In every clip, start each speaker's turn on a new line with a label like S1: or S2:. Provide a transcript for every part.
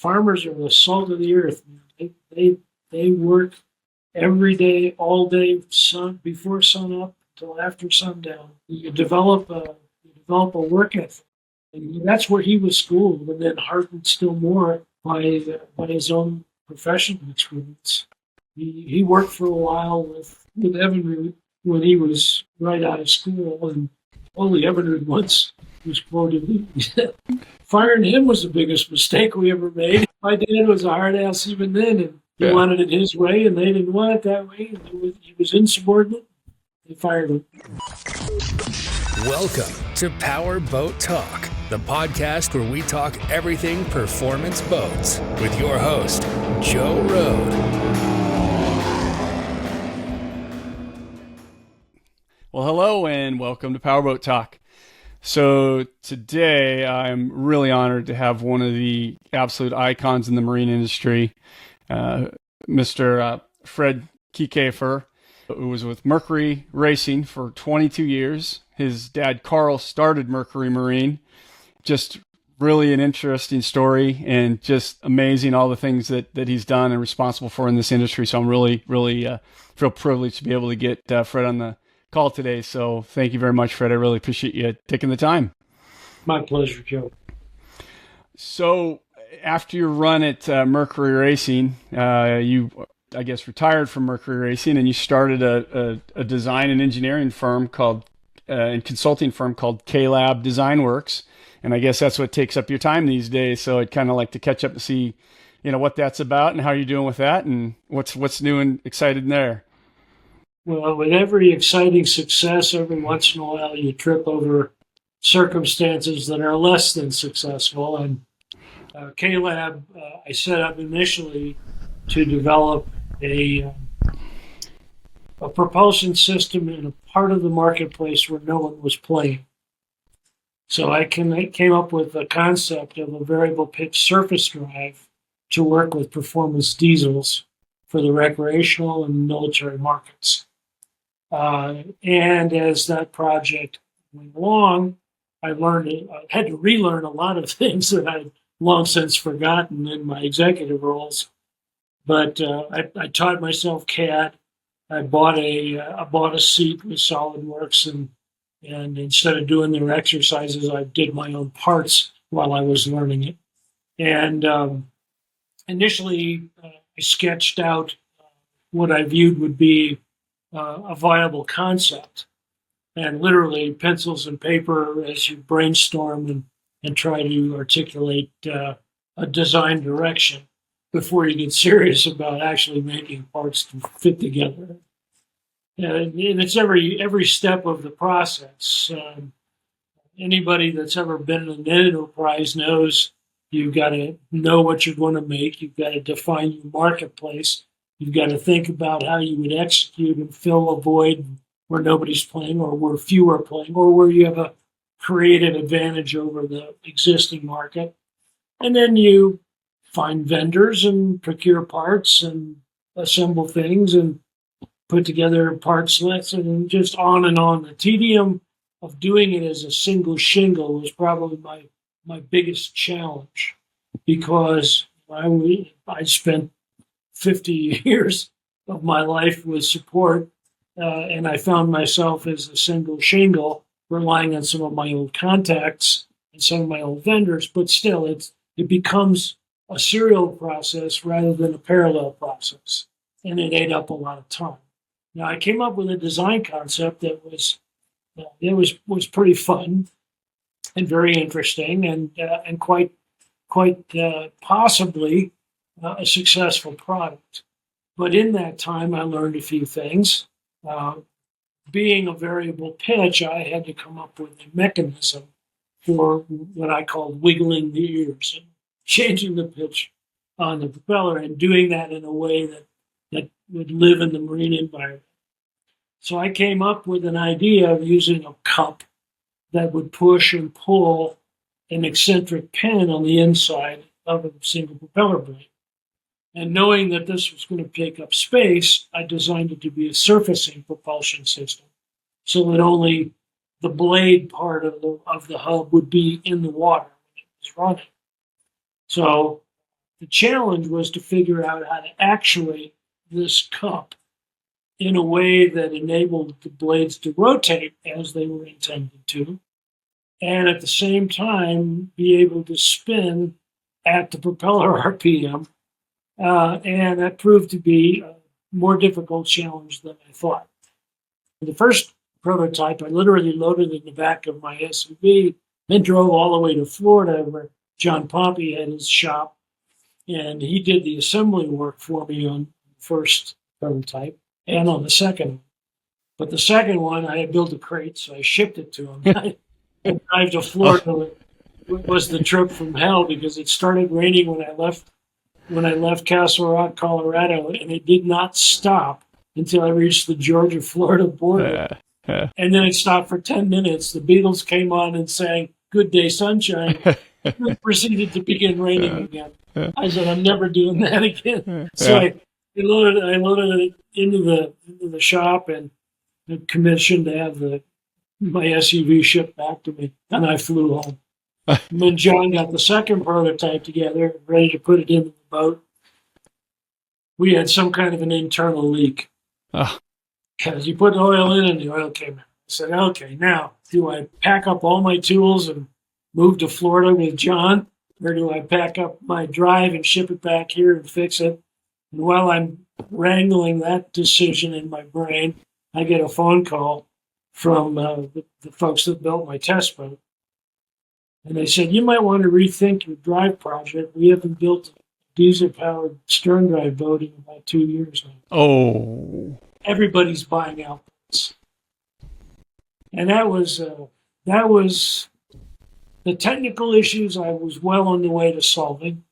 S1: farmers are the salt of the earth. They work every day, all day, before sun up until after sundown. You develop a work ethic. And that's where he was schooled, and then hardened still more by his own professional experience. He worked for a while with Evinrude when he was right out of school, and only Evinrude once was quoted. Firing him was the biggest mistake we ever made. My dad was a hard ass even then, and he wanted it his way, and they didn't want it that way. And he was insubordinate. They fired him.
S2: Welcome to Power Boat Talk, the podcast where we talk everything performance boats with your host, Joe Rode.
S3: Well, hello and welcome to Power Boat Talk. So today I'm really honored to have one of the absolute icons in the marine industry, Mr. Fred Kiekhaefer, who was with Mercury Racing for 22 years. His dad, Carl, started Mercury Marine. Just really an interesting story and just amazing all the things that he's done and responsible for in this industry. So I'm really feel privileged to be able to get Fred on the call today. So thank you very much, Fred. I really appreciate you taking the time.
S1: My pleasure, Joe.
S3: So after your run at Mercury Racing, you, I guess, retired from Mercury Racing and you started a design and engineering firm called and consulting firm called K.Lab Design Works. And I guess that's what takes up your time these days. So I'd kind of like to catch up and see, what that's about and how you're doing with that and what's new and exciting there.
S1: Well, with every exciting success, every once in a while you trip over circumstances that are less than successful. And K.Lab, I set up initially to develop a propulsion system in a part of the marketplace where no one was playing. So I came up with the concept of a variable pitch surface drive to work with performance diesels for the recreational and military markets. And as that project went along, I had to relearn a lot of things that I'd long since forgotten in my executive roles. But I taught myself CAD. I bought a seat with SolidWorks, and instead of doing their exercises, I did my own parts while I was learning it. And initially, I sketched out what I viewed would be a viable concept, and literally pencils and paper as you brainstorm and try to articulate a design direction before you get serious about actually making parts to fit together. And it's every step of the process. Anybody that's ever been in an enterprise knows you've got to know what you're going to make. You've got to define your marketplace. You've got to think about how you would execute and fill a void where nobody's playing or where few are playing or where you have a creative advantage over the existing market. And then you find vendors and procure parts and assemble things and put together parts lists and just on and on. The tedium of doing it as a single shingle was probably my biggest challenge, because I spent 50 years of my life with support, and I found myself as a single shingle, relying on some of my old contacts and some of my old vendors, but still it becomes a serial process rather than a parallel process, and it ate up a lot of time. Now, I came up with a design concept that was pretty fun and very interesting and quite possibly a successful product. But in that time, I learned a few things. Being a variable pitch, I had to come up with a mechanism for what I called wiggling the ears and changing the pitch on the propeller and doing that in a way that would live in the marine environment. So I came up with an idea of using a cup that would push and pull an eccentric pin on the inside of a single propeller blade. And knowing that this was going to take up space, I designed it to be a surfacing propulsion system so that only the blade part of the hub would be in the water when it was running. So the challenge was to figure out how to actuate this cup in a way that enabled the blades to rotate as they were intended to, and at the same time be able to spin at the propeller RPM. And that proved to be a more difficult challenge than I thought. The first prototype, I literally loaded in the back of my SUV and drove all the way to Florida, where John Pompey had his shop, and he did the assembly work for me on the first prototype and on the second one. But the second one, I had built a crate, so I shipped it to him. I drive to Florida. It was the trip from hell because it started raining when I left Castle Rock, Colorado, and it did not stop until I reached the Georgia-Florida border. And then it stopped for 10 minutes. The Beatles came on and sang "Good Day Sunshine." It proceeded to begin raining again. I said, I'm never doing that again. So I loaded it into the shop and commissioned to have my SUV shipped back to me, and I flew home. And then John got the second prototype together, ready to put it into the boat. We had some kind of an internal leak. Because you put oil in and the oil came out. I said, okay, now, do I pack up all my tools and move to Florida with John? Or do I pack up my drive and ship it back here and fix it? And while I'm wrangling that decision in my brain, I get a phone call from the folks that built my test boat. And they said, you might want to rethink your drive project. We haven't built a diesel-powered stern drive boat in about 2 years now.
S3: Oh.
S1: Everybody's buying outputs. And that was the technical issues I was well on the way to solving.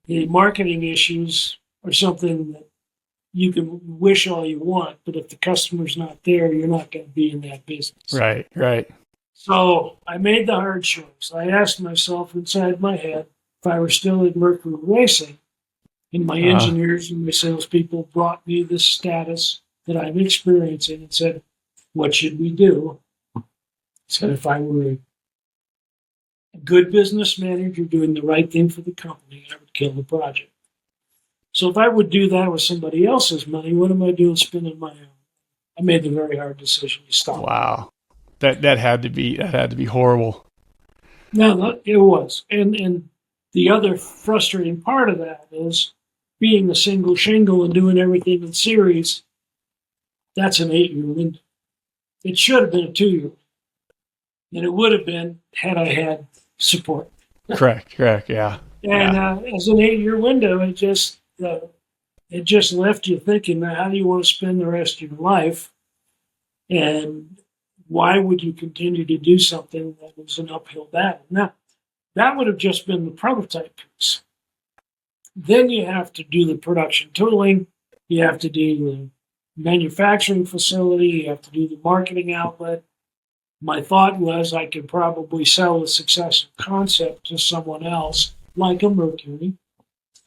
S1: The marketing issues are something that you can wish all you want, but if the customer's not there, you're not going to be in that business.
S3: Right.
S1: So I made the hard choice. I asked myself inside my head if I were still at Mercury Racing, and my engineers and my salespeople brought me this status that I'm experiencing and said, what should we do? I said, if I were a good business manager doing the right thing for the company, I would kill the project. So if I would do that with somebody else's money, what am I doing spending my own? I made the very hard decision to stop.
S3: Wow. That had to be horrible.
S1: No, it was. And the other frustrating part of that is being a single shingle and doing everything in series. That's an 8-year window. It should have been a 2-year. And it would have been had I had support.
S3: Correct. Yeah.
S1: And as an 8-year window, it just left you thinking, how do you want to spend the rest of your life? And why would you continue to do something that was an uphill battle? Now, that would have just been the prototype piece. Then you have to do the production tooling. You have to do the manufacturing facility. You have to do the marketing outlet. My thought was I could probably sell a successful concept to someone else, like a Mercury,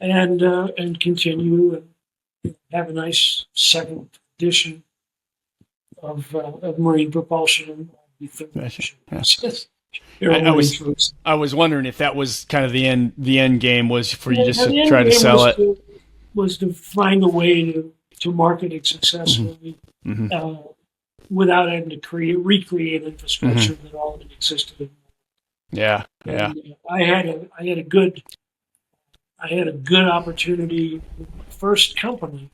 S1: and continue and have a nice second edition of marine propulsion and the third edition.
S3: I was wondering if that was kind of the end game was for you just to try to sell it.
S1: Was to find a way to market it successfully without having to recreate infrastructure that already existed.
S3: Yeah.
S1: And, I had a good opportunity with my first company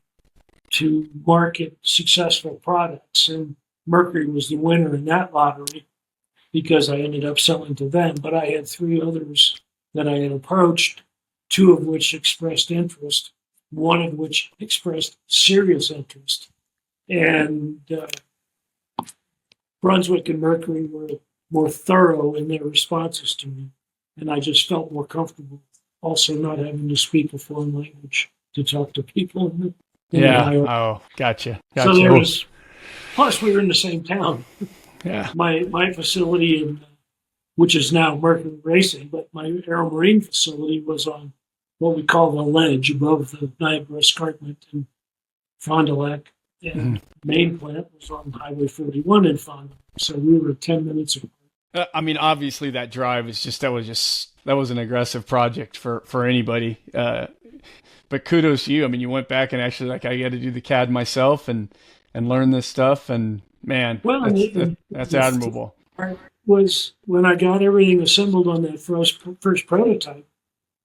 S1: to market successful products, and Mercury was the winner in that lottery because I ended up selling to them. But I had 3 others that I had approached, 2 of which expressed interest, 1 of which expressed serious interest. And Brunswick and Mercury were more thorough in their responses to me. And I just felt more comfortable also not having to speak a foreign language to talk to people.
S3: Gotcha.
S1: So there was, plus we were in the same town.
S3: Yeah.
S1: My facility, which is now Mercury Racing, but my Aeromarine facility was on what we call the ledge above the Niagara Escarpment in Fond du Lac. And main plant was on Highway 41 in Fond du Lac. So we were 10 minutes apart.
S3: I mean, obviously that drive is that was an aggressive project for anybody. But kudos to you. I mean, you went back and actually like I got to do the CAD myself and learn this stuff. And man,
S1: Well,
S3: that's admirable.
S1: part was when I got everything assembled on that first prototype.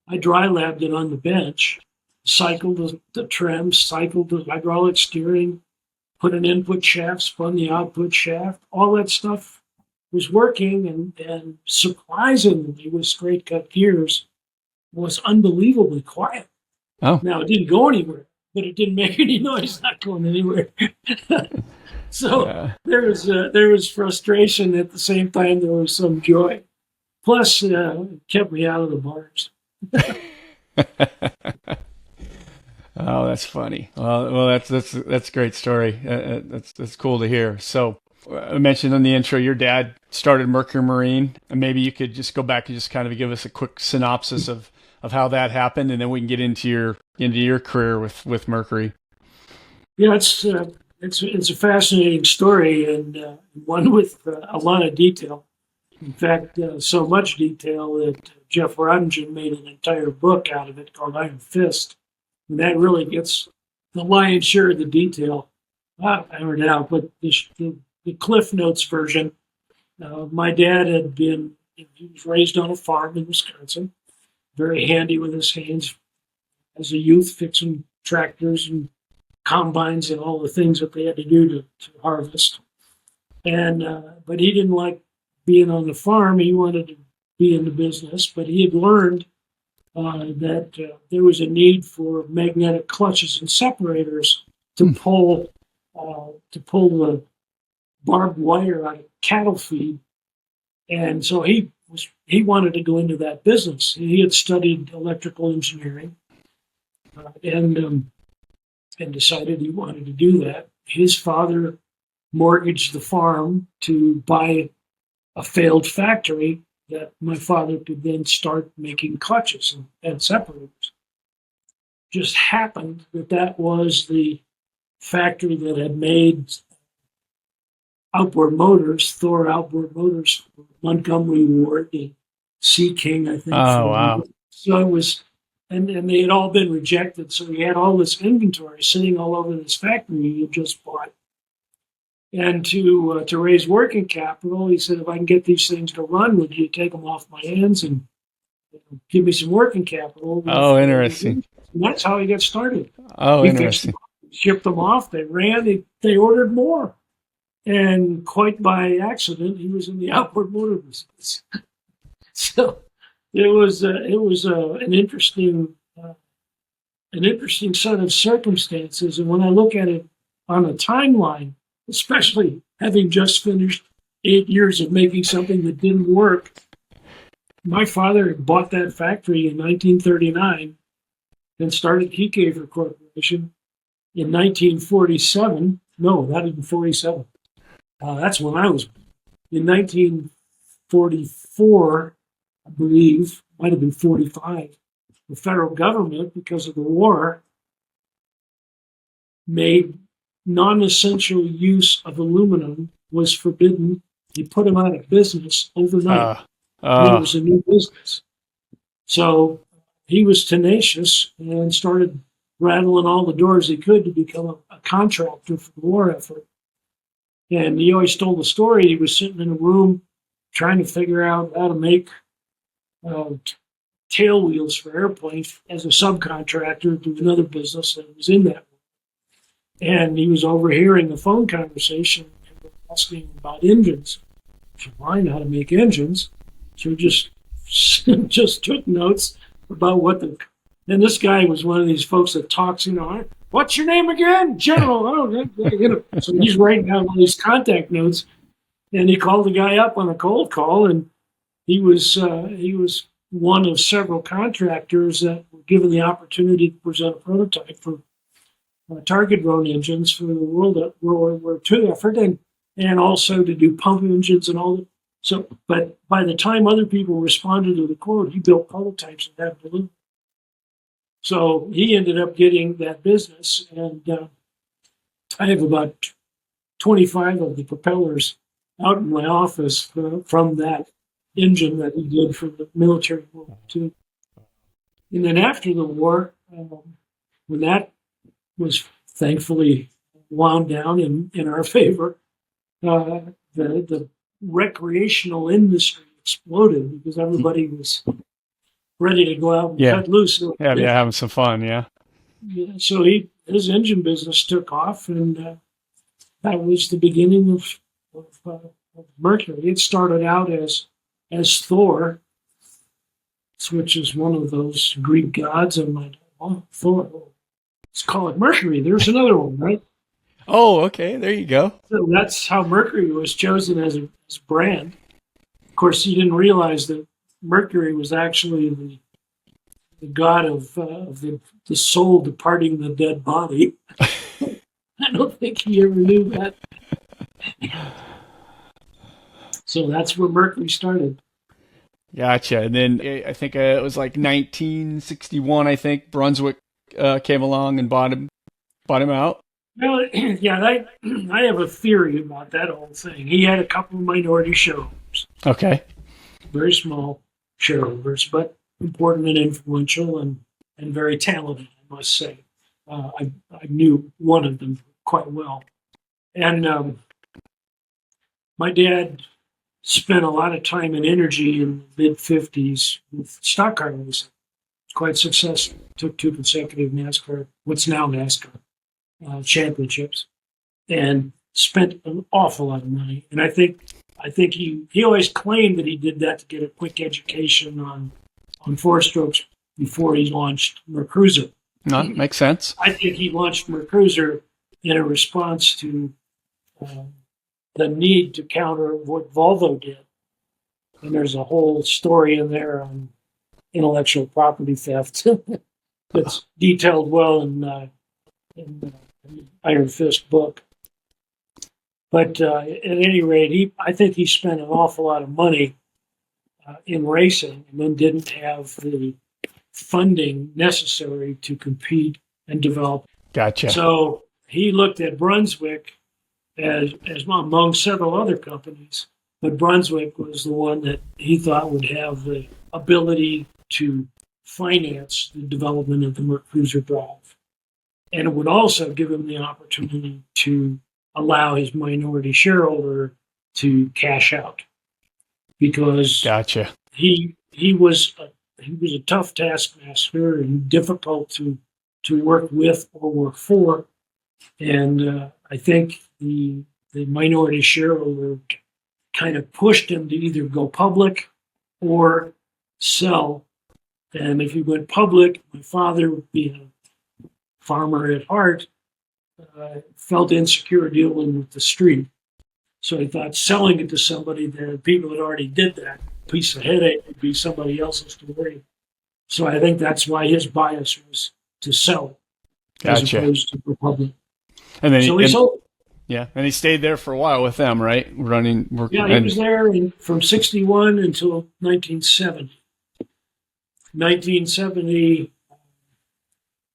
S1: I dry labbed it on the bench, cycled the trim, cycled the hydraulic steering, put an input shaft, spun the output shaft. All that stuff was working, and surprisingly, with straight cut gears, was unbelievably quiet.
S3: Oh,
S1: Now it didn't go anywhere, but it didn't make any noise. Not going anywhere. So
S3: yeah.
S1: there was frustration at the same time. There was some joy. Plus, it kept me out of the bars.
S3: Oh, that's funny. Well, that's a great story. That's cool to hear. So, I mentioned in the intro, your dad started Mercury Marine, and maybe you could just go back and just kind of give us a quick synopsis of how that happened, and then we can get into your career with Mercury.
S1: Yeah, it's a fascinating story, and one with a lot of detail. In fact, so much detail that Jeff Rodingen made an entire book out of it called Iron Fist. And that really gets the lion's share of the detail hammered out. But the Cliff Notes version, my dad he was raised on a farm in Wisconsin, very handy with his hands as a youth, fixing tractors and combines and all the things that they had to do to harvest. And but he didn't like being on the farm. He wanted to be in the business, but he had learned that there was a need for magnetic clutches and separators to pull the barbed wire out of cattle feed, and so he wanted to go into that business. He had studied electrical engineering, and decided he wanted to do that. His father mortgaged the farm to buy a failed factory that my father could then start making clutches and separators. Just happened that was the factory that had made outboard motors, Thor outboard motors, Montgomery Ward, the Sea King, I think.
S3: Oh, wow.
S1: So it was, and they had all been rejected. So he had all this inventory sitting all over this factory he had just bought. And to raise working capital, he said, if I can get these things to run, would you take them off my hands and give me some working capital?
S3: Oh, interesting.
S1: And that's how he got started.
S3: Oh,
S1: He
S3: interesting.
S1: shipped them off. They ran. They ordered more. And quite by accident, he was in the outboard motor business. So it was an interesting set of circumstances. And when I look at it on a timeline, especially having just finished 8 years of making something that didn't work, my father had bought that factory in 1939 and started Kiekhaefer Corporation in 1947. No, not even 47. That's when I was. In 1944, I believe, might have been 45, the federal government, because of the war, made non-essential use of aluminum was forbidden. He put them out of business overnight. It was a new business. So he was tenacious and started rattling all the doors he could to become a contractor for the war effort. And he always told the story. He was sitting in a room trying to figure out how to make tail wheels for airplanes as a subcontractor to another business that was in that. And he was overhearing the phone conversation and asking about engines. So I know how to make engines. So he just took notes about and this guy was one of these folks that talks, what's your name again? General. So he's writing down all these contact notes, and he called the guy up on a cold call, and he was one of several contractors that were given the opportunity to present a prototype for target drone engines for the World War II effort, and also to do pump engines and all that. So, but by the time other people responded to the quote, he built prototypes of that balloon. So he ended up getting that business, and I have about 25 of the propellers out in my office from that engine that he did for the military World War II. And then after the war, when that was thankfully wound down in our favor, the recreational industry exploded because everybody was ready to go out and cut loose.
S3: Yeah, having some fun, yeah.
S1: So his engine business took off, and that was the beginning of Mercury. It started out as Thor, which is one of those Greek gods, and Thor. Let's call it Mercury. There's another one, right?
S3: Oh, okay. There you go.
S1: So that's how Mercury was chosen as a brand. Of course, he didn't realize that Mercury was actually the god of the soul departing the dead body. I don't think he ever knew that. So that's where Mercury started.
S3: Gotcha. And then I think it was like 1961, I think, Brunswick came along and bought him out.
S1: Well, yeah, I have a theory about that whole thing. He had a couple of minority shareholders.
S3: Okay.
S1: Very small shareholders, but important and influential and very talented, I must say. I knew one of them quite well. And my dad spent a lot of time and energy in the mid-50s with stock car racing. Quite successful. Took 2 consecutive NASCAR, what's now NASCAR, championships, and spent an awful lot of money. And I think he always claimed that he did that to get a quick education on 4-strokes before he launched Mercruiser.
S3: No, makes sense.
S1: I think he launched Mercruiser in a response to the need to counter what Volvo did. And there's a whole story in there on intellectual property theft that's detailed well in the Iron Fist book. But at any rate, I think he spent an awful lot of money in racing and then didn't have the funding necessary to compete and develop.
S3: Gotcha.
S1: So he looked at Brunswick as among several other companies, but Brunswick was the one that he thought would have the ability to finance the development of the Mercruiser drive. And it would also give him the opportunity to allow his minority shareholder to cash out. Because
S3: gotcha.
S1: He was a tough taskmaster and difficult to work with or work for. And I think the minority shareholder kind of pushed him to either go public or sell. And if he went public, my father, being a farmer at heart, felt insecure dealing with the street. So he thought selling it to somebody, the people that already did that, piece of headache would be somebody else's story. So I think that's why his bias was to sell it, as opposed to go public.
S3: And then
S1: so he sold.
S3: Yeah, and he stayed there for a while with them, right? He
S1: was there from 61 until 1970. 1970,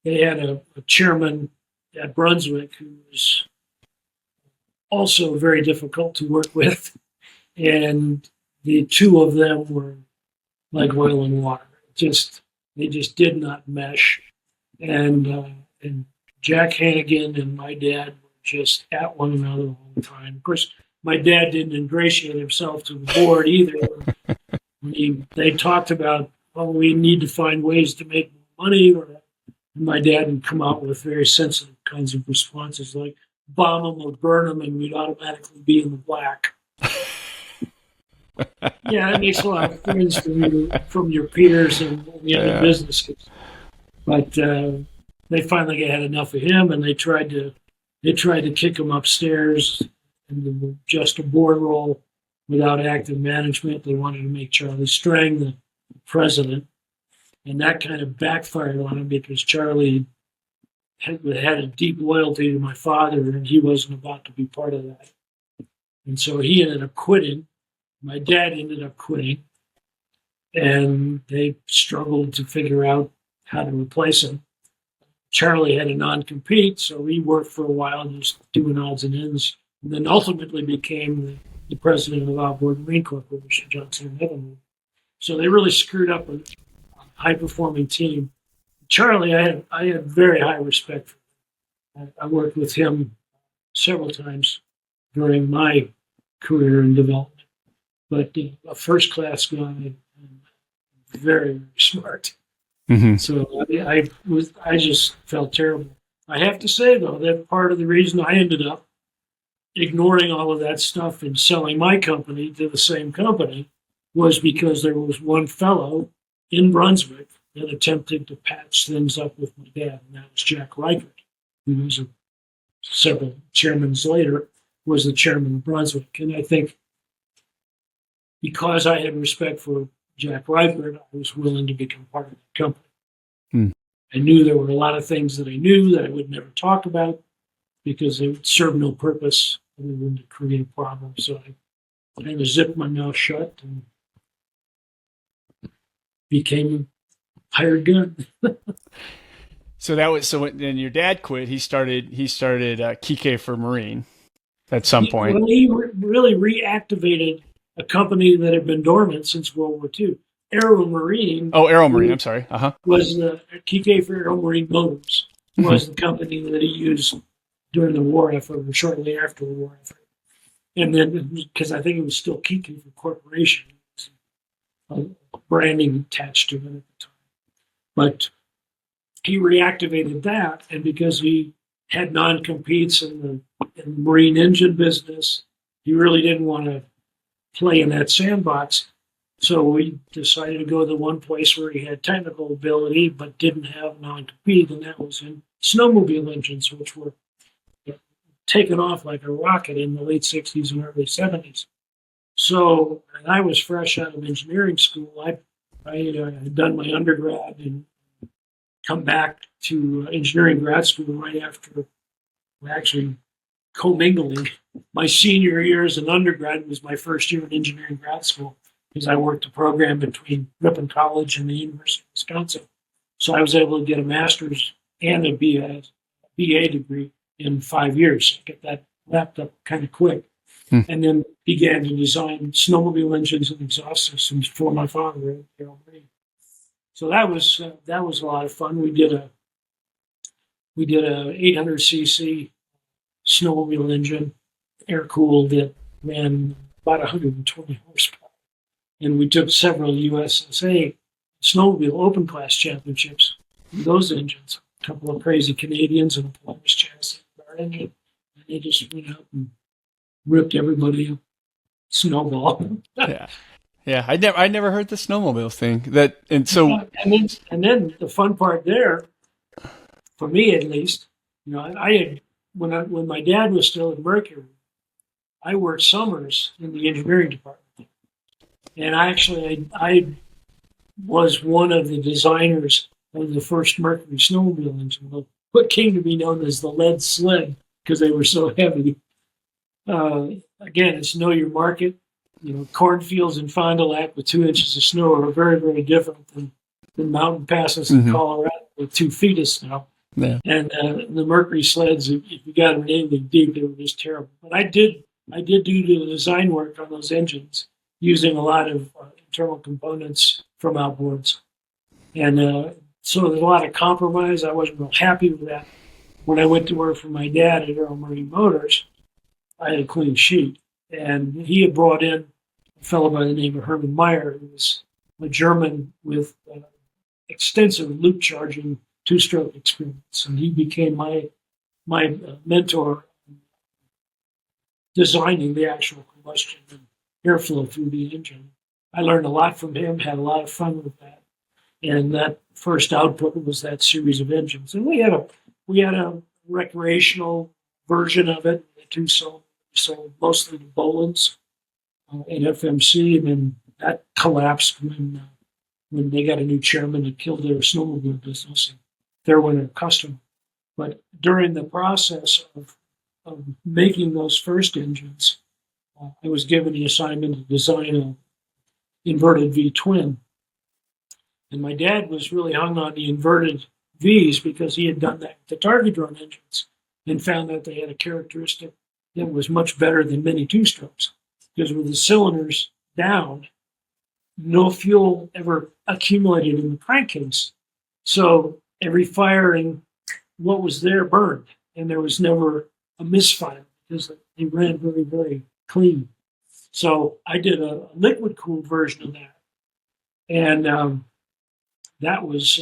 S1: they had a chairman at Brunswick who was also very difficult to work with, and the two of them were like oil and water. They just did not mesh, and Jack Hannigan and my dad were just at one another all the time. Of course, my dad didn't ingratiate himself to the board either. They talked about, we need to find ways to make more money, and my dad would come out with very sensitive kinds of responses like bomb them or burn them and we'd automatically be in the black. Yeah, it makes a lot of friends from your peers and the business. But they finally had enough of him, and they tried to kick him upstairs into just a board role without active management. They wanted to make Charlie Strang the president, and that kind of backfired on him because Charlie had a deep loyalty to my father, and he wasn't about to be part of that. And so he ended up quitting. My dad ended up quitting, and they struggled to figure out how to replace him. Charlie had a non-compete, so he worked for a while just doing odds and ends, and then ultimately became the president of Outboard Marine Corporation, Johnson and Evan. So they really screwed up a high-performing team. Charlie, I had very high respect for him. I worked with him several times during my career and development. But a first-class guy and very, very smart.
S3: Mm-hmm.
S1: So I just felt terrible. I have to say, though, that part of the reason I ended up ignoring all of that stuff and selling my company to the same company was because there was one fellow in Brunswick that attempted to patch things up with my dad, and that was Jack Reichert, who was several chairmans later, was the chairman of Brunswick. And I think because I had respect for Jack Reichert, I was willing to become part of the company. I knew there were a lot of things that I knew that I would never talk about because they would serve no purpose other than to create a problem. So I kind of zipped my mouth shut and became a hired gun.
S3: So then your dad quit. He started Kiekhaefer Marine at some point.
S1: Well, he really reactivated a company that had been dormant since World War II. Aeromarine.
S3: Oh, Aeromarine. I'm sorry.
S1: Was the Kiekhaefer Aeromarine Motors was the company that he used during the war effort or shortly after the war effort. And then, because I think it was still Kiekhaefer Corporation, branding attached to it at the time. But he reactivated that, and because he had non-competes in the marine engine business, he really didn't want to play in that sandbox. So we decided to go to the one place where he had technical ability but didn't have non-compete, and that was in snowmobile engines, which were taken off like a rocket in the late 60s and early 70s. So, and I was fresh out of engineering school. I had done my undergrad and come back to engineering grad school right after actually commingling. My senior year as an undergrad was my first year in engineering grad school because I worked a program between Ripon College and the University of Wisconsin. So I was able to get a master's and a BA degree in 5 years. I get that wrapped up kind of quick. And then began to design snowmobile engines and exhaust systems for my father at Carl Marine. So that was a lot of fun. We did a 800cc snowmobile engine, air cooled, that ran about 120 horsepower, and we took several USSA snowmobile open class championships with those engines. A couple of crazy Canadians and a Polaris chassis car engine, and they just went out and ripped everybody a snowball.
S3: Yeah. I never heard the snowmobile thing. And
S1: then the fun part there, for me at least, I had when my dad was still at Mercury, I worked summers in the engineering department, and I was one of the designers of the first Mercury snowmobile engine, what came to be known as the lead sled because they were so heavy. Again, it's know your market. Cornfields in Fond du Lac with 2 inches of snow are very, very different than mountain passes in Colorado with 2 feet of snow.
S3: Yeah.
S1: And the Mercury sleds, if you got them anything deep, they were just terrible. But I did do the design work on those engines using a lot of internal components from outboards. And so there's a lot of compromise. I wasn't real happy with that. When I went to work for my dad at Aeromarine Motors, I had a clean sheet. And he had brought in a fellow by the name of Hermann Meyer, who was a German with extensive loop charging 2-stroke experience. And he became my mentor designing the actual combustion and airflow through the engine. I learned a lot from him, had a lot of fun with that. And that first output was that series of engines. And we had a recreational version of it, the 2-cylinder. So mostly the Bolins at FMC, and then that collapsed when they got a new chairman that killed their snowmobile business. And there went a customer. But during the process of making those first engines, I was given the assignment to design an inverted V twin. And my dad was really hung on the inverted Vs because he had done that with the target drone engines and found that they had a characteristic that was much better than many 2-strokes. because with the cylinders down, no fuel ever accumulated in the crankcase. So every firing, what was there burned, and there was never a misfire because they ran very, very clean. So I did a liquid cooled version of that, and that was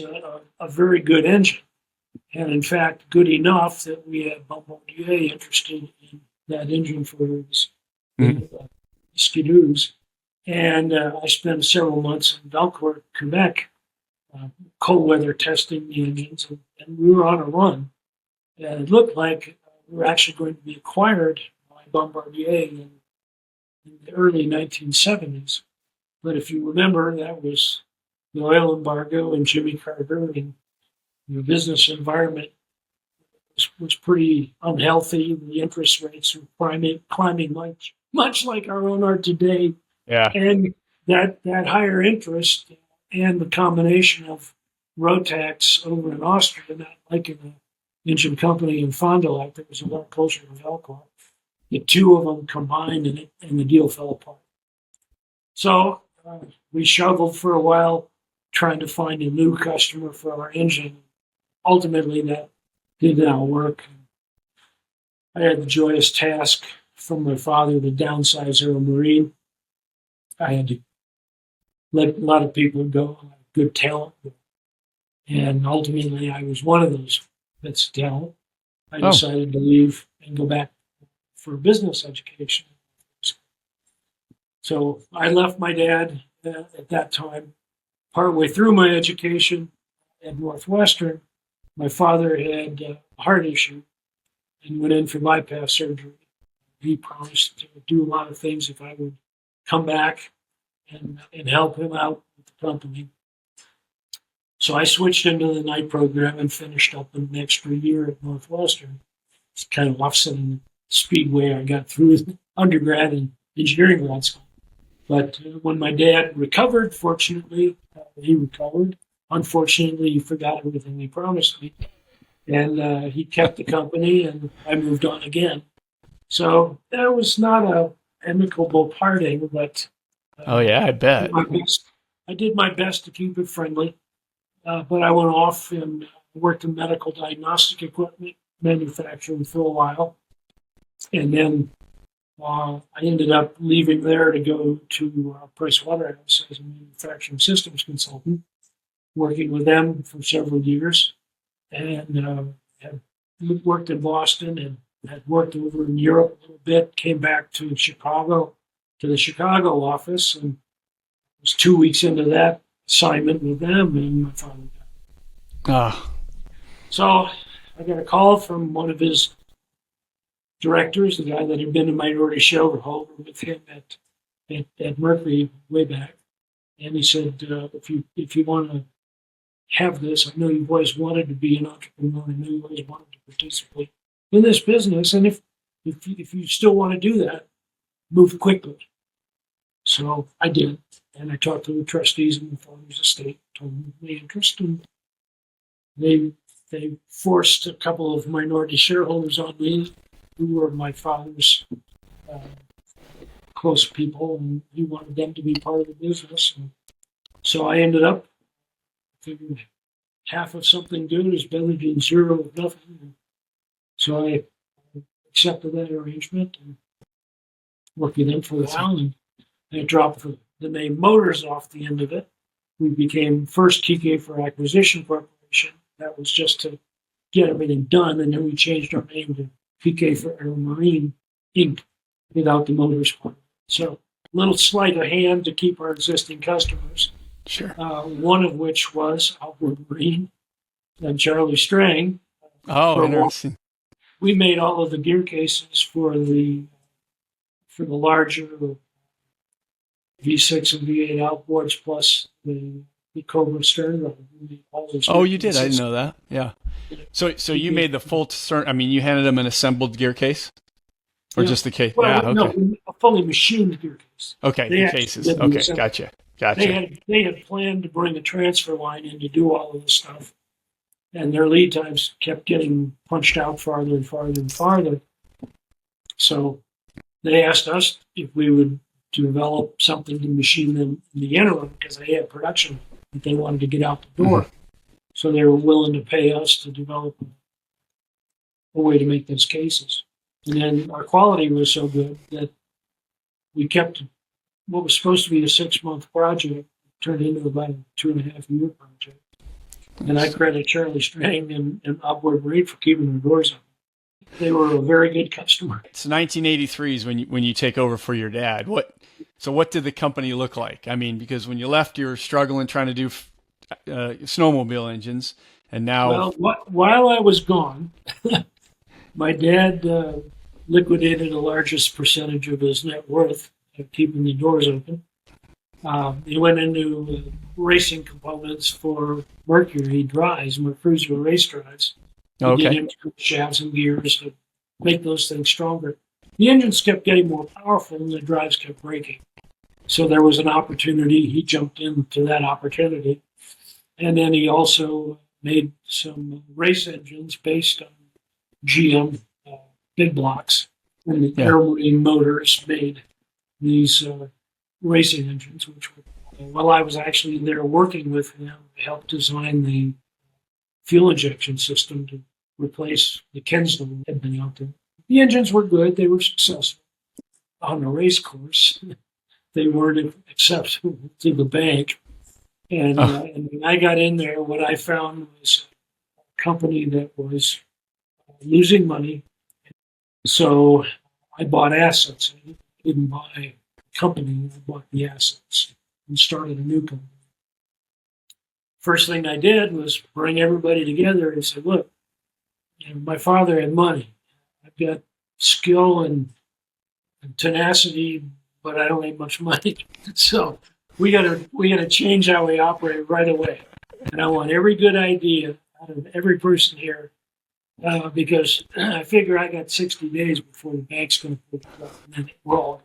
S1: a very good engine. And in fact, good enough that we had Bombardier interested in that engine for his skidoos. And I spent several months in Valcourt, Quebec, cold weather testing the engines, and we were on a run. And it looked like we were actually going to be acquired by Bombardier in the early 1970s. But if you remember, that was the oil embargo and Jimmy Carter, and the business environment was pretty unhealthy. The interest rates were climbing much like our own are today.
S3: Yeah.
S1: And that higher interest and the combination of Rotax over in Austria, not liking the engine company in Fond du Lac that was a lot closer to Valcourt, the two of them combined and the deal fell apart. So we struggled for a while trying to find a new customer for our engine. Ultimately, that did not work. I had the joyous task from my father to downsize Aeromarine. I had to let a lot of people go, good talent. And ultimately, I was one of those that's talent. I decided to leave and go back for business education. So I left my dad at that time. Partway through my education at Northwestern, my father had a heart issue and went in for bypass surgery. He promised to do a lot of things if I would come back and help him out with the company. So I switched into the night program and finished up an extra year at Northwestern. It's kind of offsetting the speed way I got through undergrad and engineering grad school. But when my dad recovered, fortunately, he recovered. Unfortunately, he forgot everything he promised me. And he kept the company, and I moved on again. So that was not a amicable parting, but
S3: oh yeah, I bet.
S1: I did my best to keep it friendly. But I went off and worked in medical diagnostic equipment manufacturing for a while. And then I ended up leaving there to go to Pricewaterhouse as a manufacturing systems consultant, working with them for several years, and had worked in Boston and had worked over in Europe a little bit, came back to Chicago, to the Chicago office, and was 2 weeks into that assignment with them, and my father died. So I got a call from one of his directors, the guy that had been in Minority Shareholder with him at Mercury way back, and he said, if you want to have this, I know you've always wanted to be an entrepreneur, I know you always wanted to participate in this business, and if you still want to do that, move quickly. So I did, and I talked to the trustees of my father's estate, told them my interest, and they forced a couple of minority shareholders on me, who were my father's close people, and he wanted them to be part of the business. And so I ended up figuring half of something good is better than zero of nothing. And so I accepted that arrangement and worked with them for a while, and I dropped the name Motors off the end of it. We became first Kiekhaefer Acquisition Corporation. That was just to get everything done, and then we changed our name to Kiekhaefer Aeromarine Inc. without the Motors part. So a little sleight of hand to keep our existing customers.
S3: Sure.
S1: One of which was Outward Marine and Charlie Strang.
S3: Oh, interesting.
S1: We made all of the gear cases for the larger V6 and V8 outboards, plus the Cobra stern.
S3: Oh, you did? I didn't know that. Yeah. So you made the full you handed them an assembled gear case? Or just the case?
S1: Well,
S3: yeah, okay.
S1: No, a fully machined gear case.
S3: Okay, the cases. Okay, gotcha.
S1: They had planned to bring a transfer line in to do all of this stuff, and their lead times kept getting punched out farther and farther and farther. So They asked us if we would develop something to machine them in the interim because they had production that they wanted to get out the door. So they were willing to pay us to develop a way to make those cases. And then our quality was so good that we kept what was supposed to be a 6-month project turned into about a 2.5-year project. And I credit Charlie Strang and Upward Marine for keeping their doors open. They were a very good customer.
S3: So 1983 is when you take over for your dad. What did the company look like? I mean, because when you left, you were struggling trying to do snowmobile engines, and now.
S1: Well, while I was gone, my dad liquidated the largest percentage of his net worth of keeping the doors open. He went into racing components for Mercury drives, Mercury race drives.
S3: Okay.
S1: Did shafts and gears to make those things stronger. The engines kept getting more powerful and the drives kept breaking. So there was an opportunity. He jumped into that opportunity. And then he also made some race engines based on GM big blocks. And the Aeromarine Motors made these racing engines, which were, while I was actually there working with him, I helped design the fuel injection system to replace the Kensington that had been out there. The engines were good. They were successful on the race course. They weren't acceptable to the bank. And when I got in there, what I found was a company that was losing money. So I bought assets. I didn't buy a company. I bought the assets and started a new company. First thing I did was bring everybody together and say, look, my father had money. I've got skill and tenacity, but I don't have much money. So we gotta change how we operate right away. And I want every good idea out of every person here because I figure I got 60 days before the bank's going to put it up, and then we're all.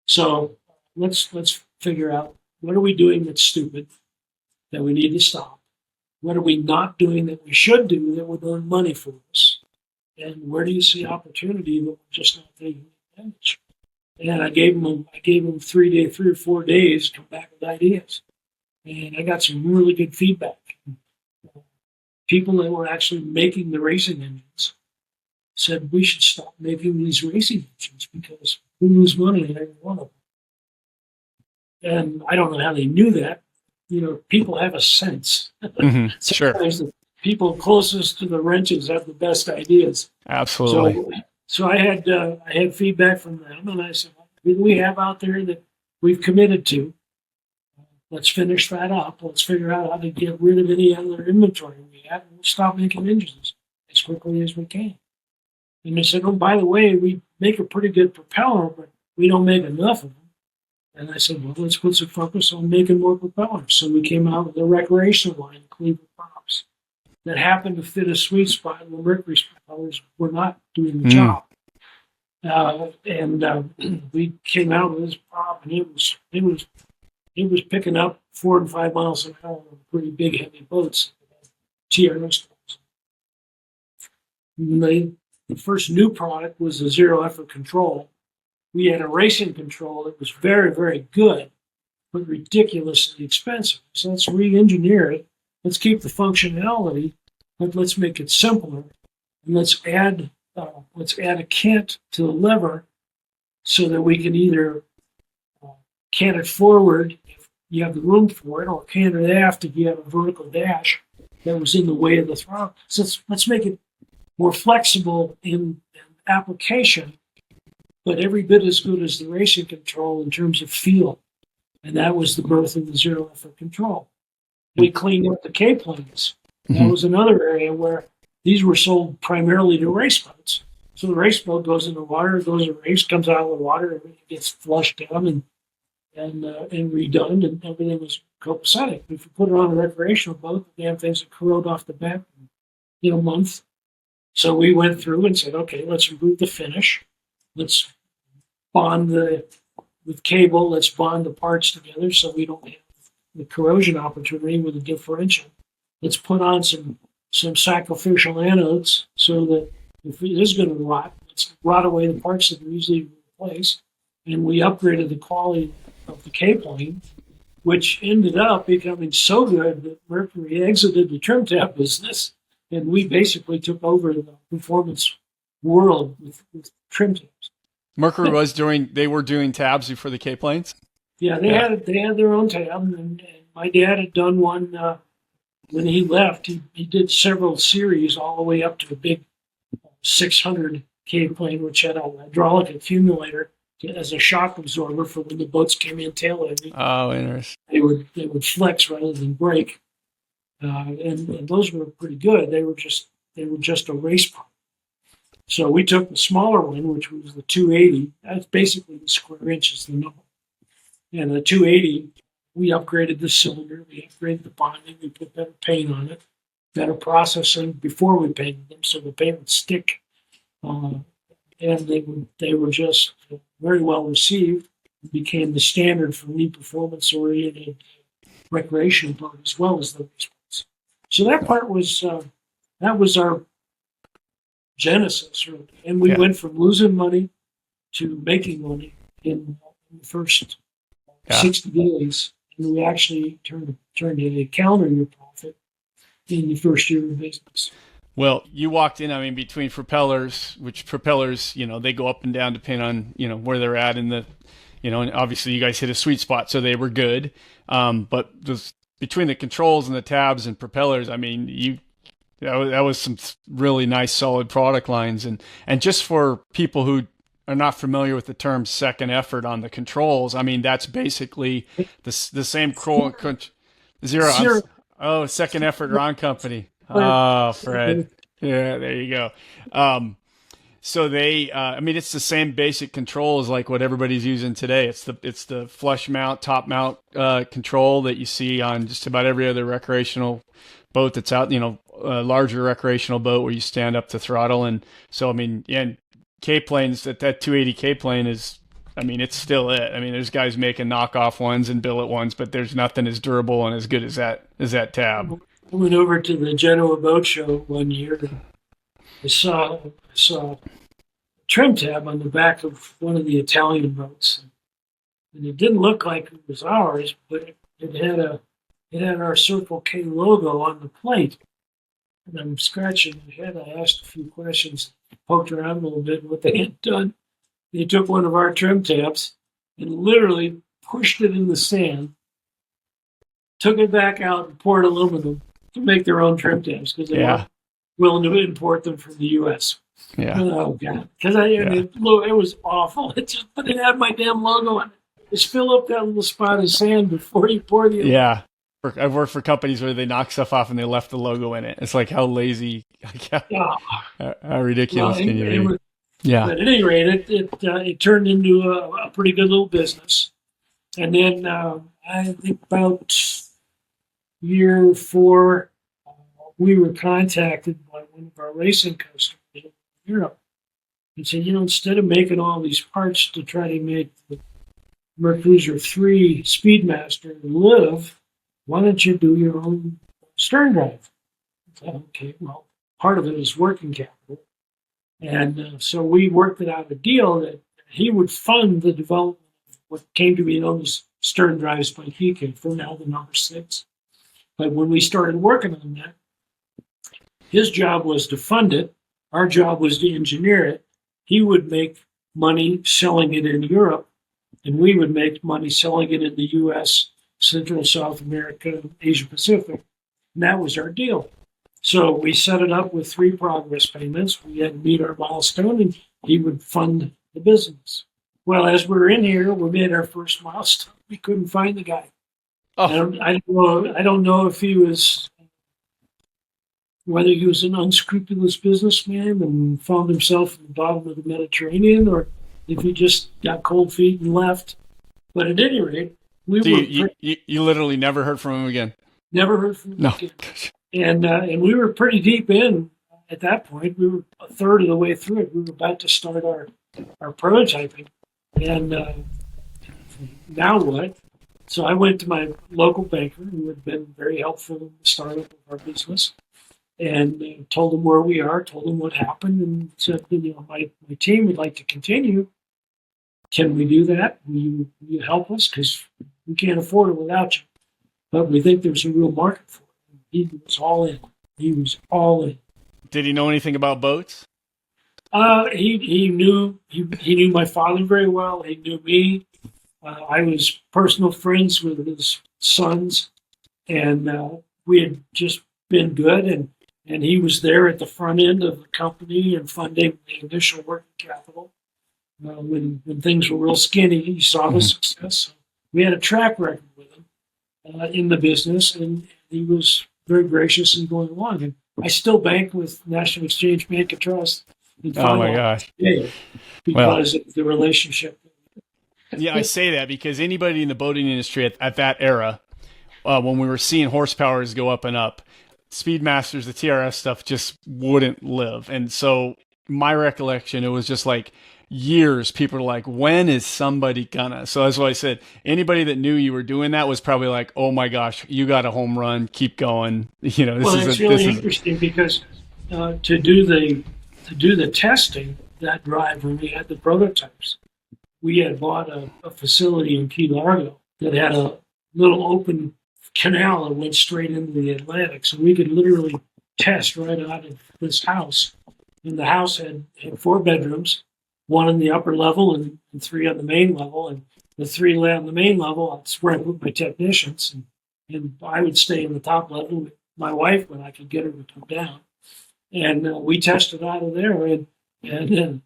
S1: So let's figure out what are we doing that's stupid that we need to stop. What are we not doing that we should do that would earn money for us? And where do you see opportunity that we're just not taking advantage? And I gave them 3 or 4 days to come back with ideas. And I got some really good feedback. People that were actually making the racing engines said we should stop making these racing engines because we lose money in every one of them. And I don't know how they knew that. You know, people have a sense.
S3: Mm-hmm. Sure.
S1: The people closest to the wrenches have the best ideas.
S3: Absolutely.
S1: So I had feedback from them, and I said, what do we have out there that we've committed to? Let's finish that up. Let's figure out how to get rid of any other inventory we have, and we'll stop making engines as quickly as we can. And they said, oh, by the way, we make a pretty good propeller, but we don't make enough of them. And I said, well, let's put some focus on making more propellers. So we came out with a recreational line of Cleveland props that happened to fit a sweet spot where Mercury's propellers were not doing the job. We came out with this prop, and it was picking up 4 and 5 miles an hour on pretty big, heavy boats. TRS. The first new product was the zero effort control. We had a racing control that was very, very good, but ridiculously expensive. So let's re-engineer it. Let's keep the functionality, but let's make it simpler. And let's add a cant to the lever so that we can either cant it forward if you have the room for it, or cant it aft if you have a vertical dash that was in the way of the throttle. So let's make it more flexible in application, but every bit as good as the racing control in terms of feel. And that was the birth of the zero effort control. We cleaned up the K-planes. That was another area where these were sold primarily to race boats. So the race boat goes in the water, goes to race, comes out of the water, and it gets flushed down and redone, and everything was copacetic. If you put it on a recreational boat, the damn things would corrode off the back in a month. So we went through and said, okay, let's improve the finish. Let's bond with cable, let's bond the parts together so we don't have the corrosion opportunity with a differential. Let's put on some sacrificial anodes so that if it is going to rot, It's brought away the parts that are easily replaced, and we upgraded the quality of the K-plane, which ended up becoming so good that Mercury exited the trim tab business, and we basically took over the performance world with trim tabs.
S3: Mercury they were doing tabs for the K planes.
S1: Yeah, they had their own tab, and my dad had done one when he left. He did several series all the way up to a big 600 K plane, which had a hydraulic accumulator as a shock absorber for when the boats came in tail heavy.
S3: Oh, interesting.
S1: They would flex rather than break, and those were pretty good. They were just a race part. So we took the smaller one, which was the 280. That's basically the square inches, the number. And the 280, we upgraded the cylinder, we upgraded the bonding, we put better paint on it, better processing before we painted them, so the paint would stick. And they were just very well received. It became the standard for any performance-oriented recreational boat as well as the race boats. So that part was our genesis, really. And we went from losing money to making money in the first 60 days, and we actually turned in a calendar year profit in the first year of business.
S3: Well, you walked in, between propellers, they go up and down depending on, where they're at in the, and obviously you guys hit a sweet spot, so they were good. But between the controls and the tabs and propellers, that was some really nice, solid product lines. And just for people who are not familiar with the term second effort on the controls, that's basically the same zero. Second effort Ron company. Oh, Fred. Yeah, there you go. So they, it's the same basic controls like what everybody's using today. It's the flush mount, top mount control that you see on just about every other recreational boat that's out. A larger recreational boat where you stand up to throttle, and so and K planes, that 280 K plane is, it's still it. There's guys making knockoff ones and billet ones, but there's nothing as durable and as good as that tab.
S1: I went over to the Genoa Boat Show one year. And I saw a trim tab on the back of one of the Italian boats, and it didn't look like it was ours, but it had our Circle K logo on the plate. And I'm scratching my head. I asked a few questions, poked around a little bit what they had done. They took one of our trim tabs and literally pushed it in the sand, took it back out and poured aluminum to make their own trim tabs because they were willing to import them from the U.S.
S3: Yeah.
S1: Oh, God. Because it was awful. But it had my damn logo on it. Just fill up that little spot of sand before you pour the aluminum.
S3: Yeah. I've worked for companies where they knock stuff off and they left the logo in it. It's like, how lazy, how ridiculous can you be? Yeah.
S1: But at any rate, it turned into a pretty good little business. And then I think about year 4, we were contacted by one of our racing customers in Europe and said, instead of making all these parts to try to make the Mercruiser 3 Speedmaster live, why don't you do your own stern drive? I said, okay, well, part of it is working capital. And so we worked it out a deal that he would fund the development of what came to be known as stern drives by Kiekhaefer, now the number 6. But when we started working on that, his job was to fund it. Our job was to engineer it. He would make money selling it in Europe, and we would make money selling it in the U.S., Central, South America, Asia Pacific. And that was our deal. So we set it up with 3 progress payments. We had to meet our milestone, and he would fund the business. Well, as we were in here, we made our first milestone. We couldn't find the guy. Oh. I don't know if whether he was an unscrupulous businessman and found himself at the bottom of the Mediterranean, or if he just got cold feet and left. But at any rate,
S3: you literally never heard from him again?
S1: Never heard from him again. And we were pretty deep in at that point. We were a third of the way through it. We were about to start our prototyping. And now what? So I went to my local banker, who had been very helpful in the startup of our business. and told them where we are, told them what happened, and said, my team would like to continue. Can we do that? Will you help us? Because we can't afford it without you. But we think there's a real market for it. And he was all in. He was all in.
S3: Did he know anything about boats?
S1: He knew my father very well. He knew me. I was personal friends with his sons, and we had just been good. And he was there at the front end of the company and funding the initial working capital. When things were real skinny, he saw the success. So we had a track record with him in the business, and he was very gracious in going along. And I still bank with National Exchange Bank and Trust.
S3: Oh my gosh!
S1: Because of the relationship.
S3: Yeah, I say that because anybody in the boating industry at that era, when we were seeing horsepowers go up and up, Speedmasters, the TRS stuff just wouldn't live. And so my recollection, it was just like years, people were like, when is somebody gonna? So that's why I said, anybody that knew you were doing that was probably like, oh my gosh, you got a home run, keep going. It's
S1: really interesting because to do the testing, that drive, when we had the prototypes, we had bought a facility in Key Largo that had a little open canal that went straight into the Atlantic. So we could literally test right out of this house. And the house had 4 bedrooms, 1 in the upper level and 3 on the main level. And the 3 on the main level, that's where I put my technicians. And I would stay in the top level with my wife when I could get her to come down. And we tested out of there. And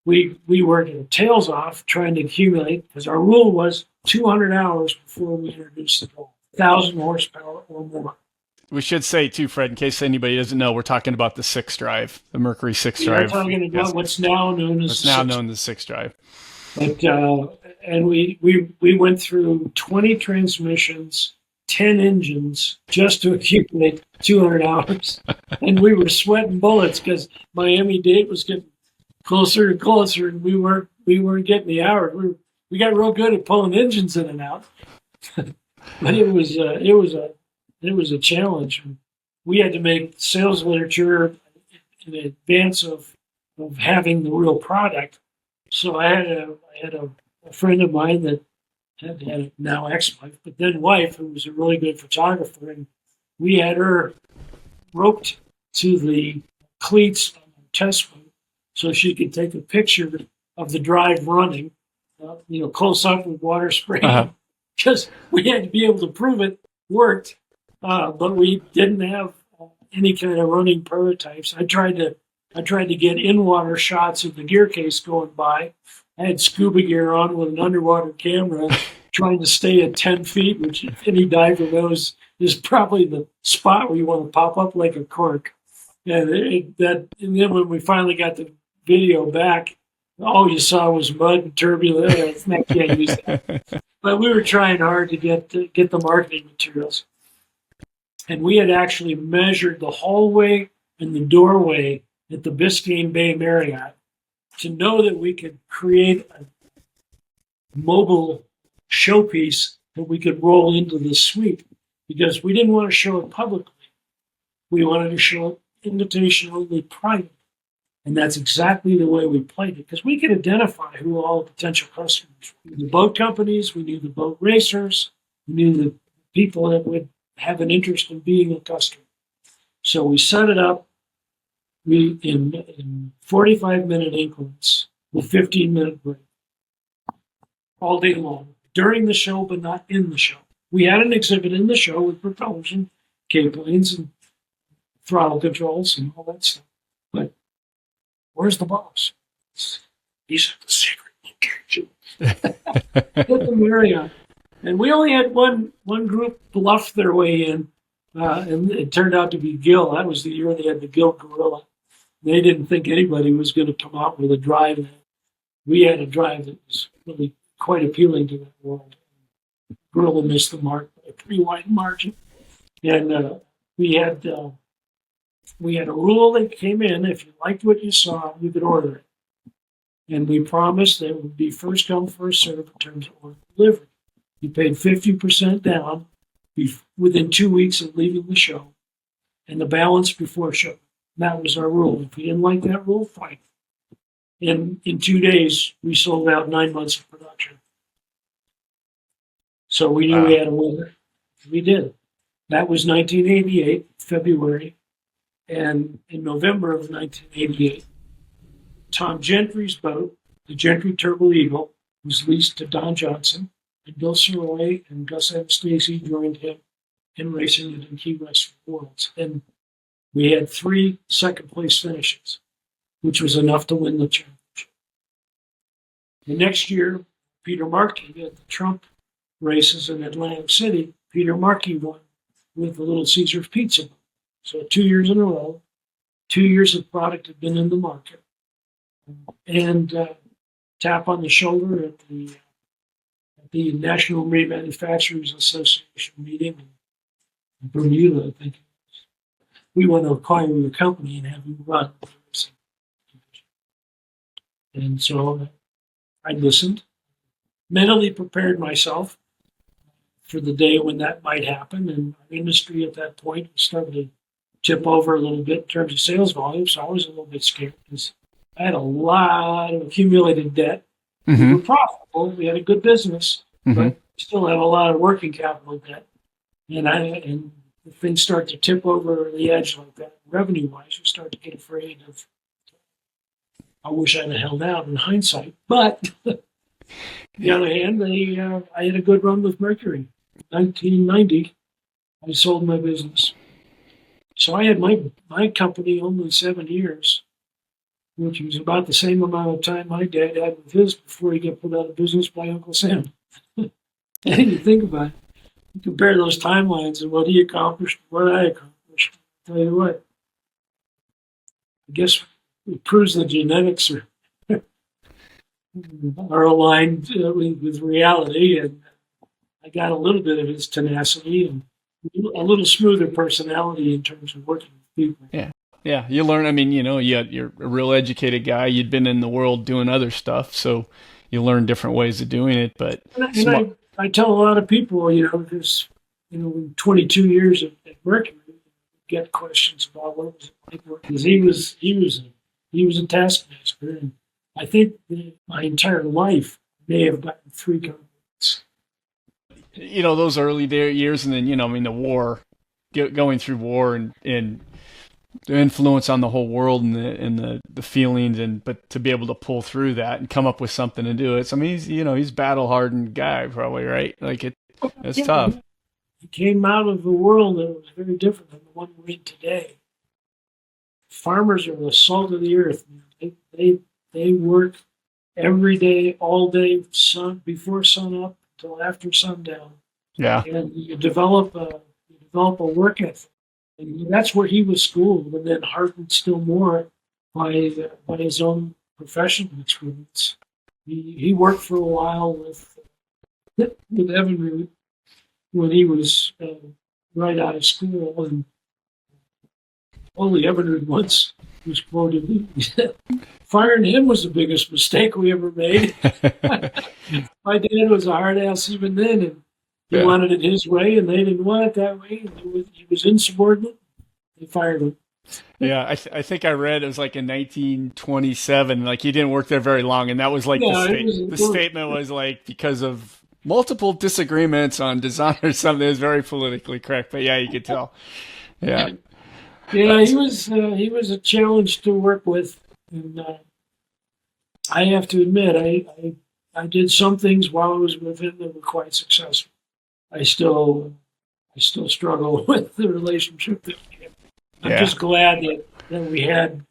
S1: we worked our tails off trying to accumulate, because our rule was 200 hours before we introduced the goal, 1,000 horsepower or more.
S3: We should say too, Fred, in case anybody doesn't know, we're talking about the 6 drive, the Mercury 6 drive.
S1: We're talking about what's now known as
S3: the 6 drive.
S1: But and we went through 20 transmissions, 10 engines just to accumulate 200 hours, and we were sweating bullets because Miami-Dade was getting closer and closer, and we weren't getting the hours. We got real good at pulling engines in and out, but it was a challenge. We had to make sales literature in advance of having the real product. So I had a friend of mine that had a now ex-wife, but then wife, who was a really good photographer, and we had her roped to the cleats on the test boat so she could take a picture of the drive running, close up with water spraying, because we had to be able to prove it worked, but we didn't have any kind of running prototypes. I tried to get in-water shots of the gear case going by. I had scuba gear on with an underwater camera, trying to stay at 10 feet, which if any diver knows is probably the spot where you want to pop up like a cork. And then when we finally got the video back, all you saw was mud and turbulence. I can't use that. But we were trying hard to get the marketing materials. And we had actually measured the hallway and the doorway at the Biscayne Bay Marriott to know that we could create a mobile showpiece that we could roll into the suite, because we didn't want to show it publicly. We wanted to show it invitation-only private. And that's exactly the way we played it, because we could identify who all the potential customers were. The boat companies, we knew the boat racers, we knew the people that would have an interest in being a customer. So we set it up in 45-minute increments with 15-minute break all day long, during the show, but not in the show. We had an exhibit in the show with propellers and K-planes and throttle controls and all that stuff. But where's the boss? He's at the secret location at the Marriott. And we only had one group bluff their way in, and it turned out to be Gill. That was the year they had the Gill Gorilla. They didn't think anybody was going to come out with a drive. We had a drive that was really quite appealing to that world. Gorilla missed the mark by a pretty wide margin. And we had a rule that came in: if you liked what you saw, you could order it. And we promised that it would be first come, first served in terms of order delivery. You paid 50% down within 2 weeks of leaving the show, and the balance before shipment. That was our rule. If you didn't like that rule, fine. In 2 days, we sold out 9 months of production. So we knew we had a winner. We did. That was 1988, February. And in November of 1988, Tom Gentry's boat, the Gentry Turbo Eagle, was leased to Don Johnson, and Bill Saroy and Gus Anastasi joined him in racing it in Key West for Worlds. And we had 3 second-place finishes, which was enough to win the championship. The next year, Peter Markey at the Trump races in Atlantic City, Peter Markey won with the Little Caesars Pizza. So 2 years in a row, 2 years of product had been in the market. And tap on the shoulder at the National Marine Manufacturers Association meeting in Bermuda, I think it was. We want to acquire your company and have you run the racing division. And so I listened, mentally prepared myself for the day when that might happen. And our industry at that point was starting to tip over a little bit in terms of sales volume. So I was a little bit scared because I had a lot of accumulated debt.
S3: Mm-hmm.
S1: We were profitable. We had a good business, but still have a lot of working capital debt. And if things start to tip over the edge like that, revenue-wise, you start to get afraid of, I wish I'd have held out in hindsight. But on the other hand, I had a good run with Mercury. 1990, I sold my business. So I had my company only 7 years, which was about the same amount of time my dad had with his before he got put out of business by Uncle Sam. And you think about it, you compare those timelines and what he accomplished and what I accomplished. I'll tell you what, I guess it proves the genetics are aligned with reality, and I got a little bit of his tenacity and a little smoother personality in terms of working with people.
S3: Yeah, you learn. I mean, you're a real educated guy. You'd been in the world doing other stuff, so you learn different ways of doing it. But
S1: I tell a lot of people, because 22 years at Mercury, get questions about what was it like working. Because he was a taskmaster, and I think my entire life may have gotten 3 compliments.
S3: Those early years, and then the war, going through war and the influence on the whole world and the feelings, but to be able to pull through that and come up with something to do it. So, I mean, he's battle hardened guy, probably, right? Like it's tough.
S1: He came out of a world that was very different than the one we're in today. Farmers are the salt of the earth. They work every day, all day, before sun up until after sundown.
S3: Yeah,
S1: and you develop a work ethic. And that's where he was schooled, and then hardened still more by his own professional experience. He worked for a while with Evinrude when he was right out of school, and only Evinrude once was quoted, firing him was the biggest mistake we ever made. My dad was a hard ass even then, and he wanted it his way, and they didn't want it that way. And he was insubordinate. They fired him.
S3: Yeah, I think I read it was like in 1927. Like he didn't work there very long, and that was like the statement was like because of multiple disagreements on design or something. It was very politically correct, but yeah, you could tell. Yeah,
S1: he was a challenge to work with, and I have to admit, I did some things while I was with him that were quite successful. I still struggle with the relationship that we have. I'm just glad that we had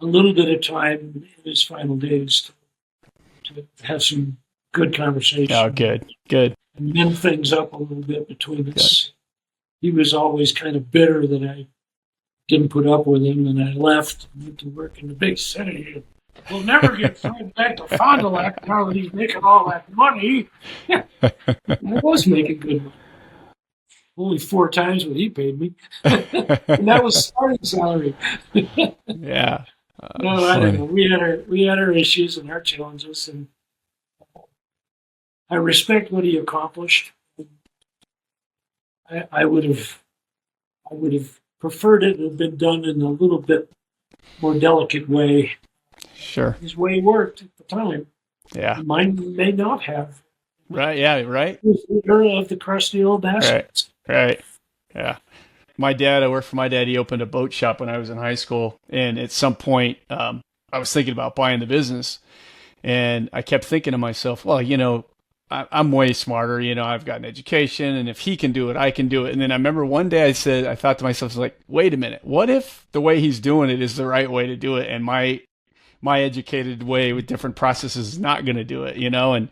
S1: a little bit of time in his final days to have some good conversation.
S3: Oh, good.
S1: And mend things up a little bit between us. He was always kind of bitter that I didn't put up with him, and I left and went to work in the big city. We'll never get Fred back to Fond du Lac now that he's making all that money. I was making good money. Only 4 times what he paid me. And that was starting salary.
S3: Yeah.
S1: No, I don't know. We had our issues and our challenges, and I respect what he accomplished. I would have preferred it had been done in a little bit more delicate way.
S3: Sure.
S1: His way worked at the time.
S3: Yeah.
S1: Mine may not have.
S3: Right. Yeah. Right.
S1: It was the era of the crusty old assets.
S3: Right. Yeah. I worked for my dad. He opened a boat shop when I was in high school. And at some point, I was thinking about buying the business. And I kept thinking to myself, well, I'm way smarter. I've got an education. And if he can do it, I can do it. And then I remember one day I thought to myself, like, wait a minute. What if the way he's doing it is the right way to do it? And my educated way with different processes is not going to do it, And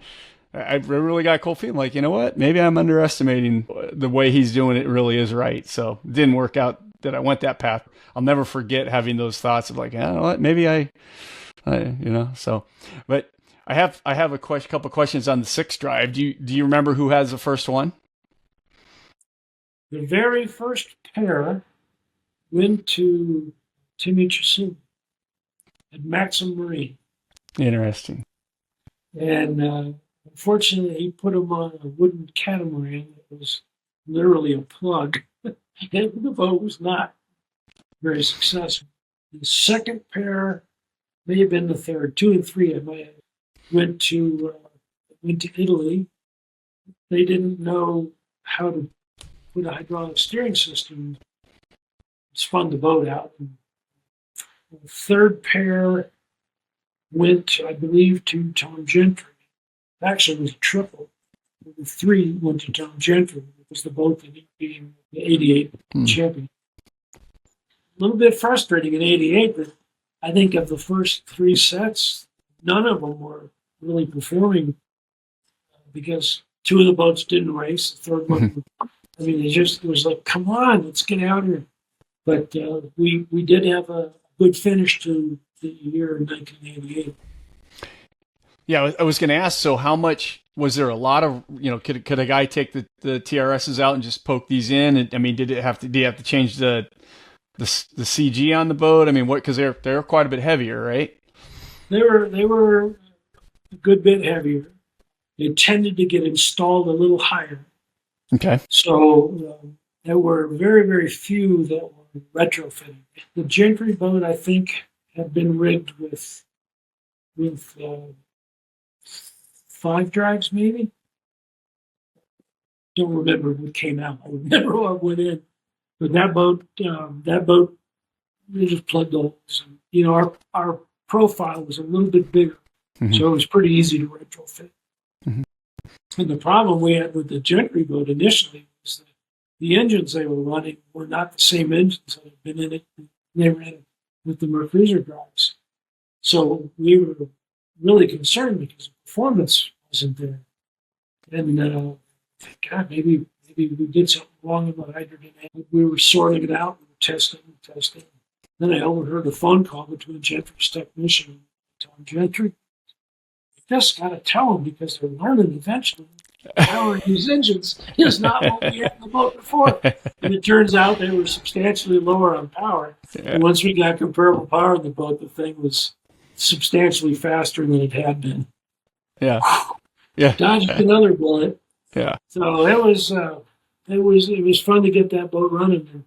S3: I really got a cold feeling like, you know what? Maybe I'm underestimating the way he's doing it really is right. So it didn't work out that I went that path. I'll never forget having those thoughts of like, you know what? Maybe so, but I have a couple of questions on the 6 drive. Do you remember who has the first one?
S1: The very first pair went to Timmy Chisholm at Mercury Marine.
S3: Interesting.
S1: And unfortunately, he put them on a wooden catamaran that was literally a plug. And the boat was not very successful. The second pair may have been the third. 2 and 3, I might have went to Italy. They didn't know how to put a hydraulic steering system. Spun the boat out. And the third pair went, I believe, to Tom Gentry. Actually, it was a triple. The 3 went to Tom Gentry. It was the boat that he became the 88 champion. A little bit frustrating in 88 that I think of the first 3 sets, none of them were really performing because 2 of the boats didn't race. The third one, it was like, come on, let's get out here. But we did have a good finish to the year in 1988. Yeah,
S3: I was going to ask, so how much, was there a lot of, could a guy take the TRSs out and just poke these in? And, do you have to change the CG on the boat? Because they're quite a bit heavier, right?
S1: They were a good bit heavier. They tended to get installed a little higher.
S3: Okay.
S1: So there were very, very few that were retrofitted. The Gentry boat, I think, had been rigged with 5 drives, maybe. Don't remember what came out. I remember what went in. But that boat, we just plugged holes. Our profile was a little bit bigger, so it was pretty easy to retrofit. Mm-hmm. And the problem we had with the Gentry boat initially was that the engines they were running were not the same engines that had been in it. They ran with the Mercury drives. So we were really concerned because the performance wasn't there. And God, maybe we did something wrong in the hydrogen. We were sorting it out. We were testing. Then I overheard a phone call between Gentry's technician and Tom Gentry. You just got to tell them because they're learning eventually. Powering these engines is not what we had in the boat before. And it turns out they were substantially lower on power. Yeah. And once we got comparable power in the boat, the thing was substantially faster than it had been.
S3: Yeah. Yeah.
S1: Dodged another bullet.
S3: Yeah.
S1: So it was fun to get that boat running.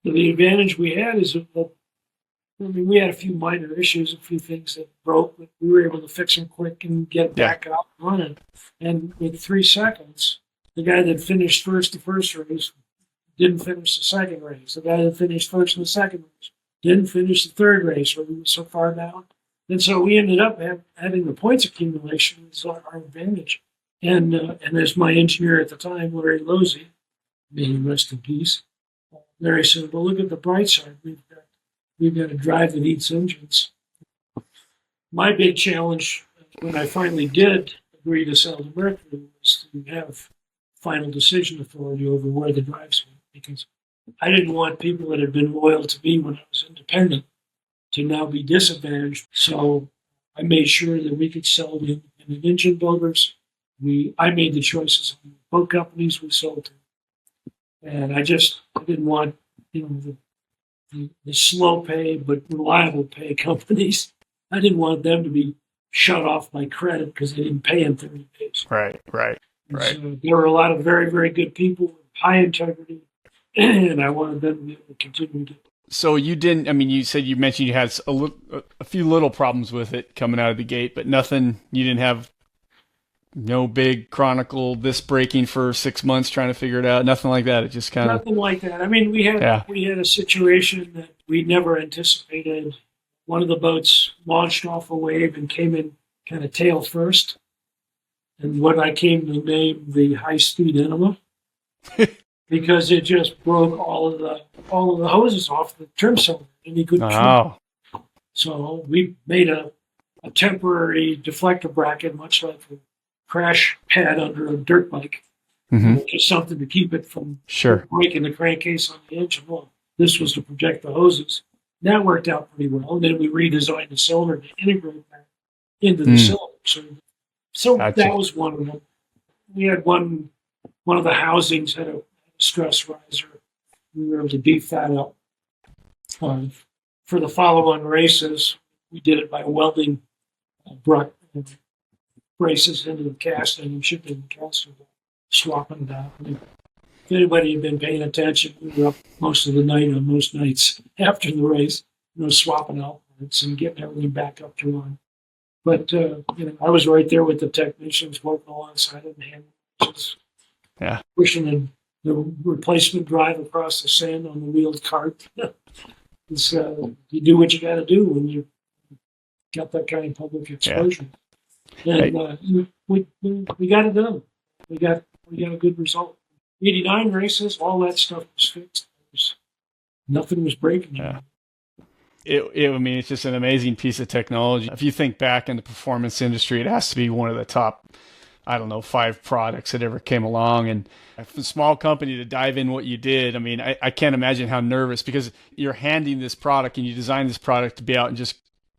S1: And the advantage we had is that we had a few minor issues, a few things that broke, but we were able to fix them quick and get back out and running. And in 3 seconds, the guy that finished first the first race didn't finish the second race. The guy that finished first in the second race didn't finish the third race, or we were so far down. And so we ended up having the points accumulation as our advantage. And as my engineer at the time, Larry Losey, may he rest in peace, Larry said, well, look at the bright side. We've got a drive that eats engines. My big challenge when I finally did agree to sell to Mercury was to have final decision authority over where the drives went, because I didn't want people that had been loyal to me when I was independent to now be disadvantaged. So I made sure that we could sell to independent engine builders. I made the choices on the boat companies we sold to. And I didn't want, the slow pay but reliable pay companies. I didn't want them to be shut off by credit because they didn't pay in 30 days.
S3: Right.
S1: So there were a lot of very, very good people with high integrity, and I wanted them to be able to continue to.
S3: So you didn't, I mean, you mentioned you had a few little problems with it coming out of the gate, but nothing, you didn't have no big chronicle, this breaking for 6 months trying to figure it out, nothing like that. It just kind of,
S1: Nothing like that. I mean, we had a situation that we never anticipated. One of the boats launched off a wave and came in kind of tail first, and what I came to name the high-speed enema, because it just broke all of the hoses off the trim cylinder, and he couldn't trim.
S3: oh,
S1: So we made a temporary deflector bracket, much like a crash pad under a dirt bike, just something to keep it from
S3: sure.
S1: breaking the crankcase on the engine. Well, this was to protect the hoses. That worked out pretty well. And then we redesigned the cylinder to integrate that into the cylinder. So
S3: Gotcha.
S1: that was one of them. We had one of the housings had a stress riser. We were able to beef that up. For the follow-on races, we did it by welding braces into the casting and shipping the casting, swapping it out. If anybody had been paying attention, we were up most of the night on most nights after the race, swapping out parts and getting everything back up to run. But I was right there with the technicians working alongside them, just pushing the replacement drive across the sand on the wheeled cart. You do what you got to do when you got that kind of public exposure. And we got it done. We got a good result. 89 races, all that stuff was fixed. Nothing was breaking.
S3: Yeah. I mean, it's just an amazing piece of technology. If you think back in the performance industry, it has to be one of the top, 5 products that ever came along. And for a small company to dive in what you did, I mean, I can't imagine how nervous, because you're handing this product and you design this product to be out and just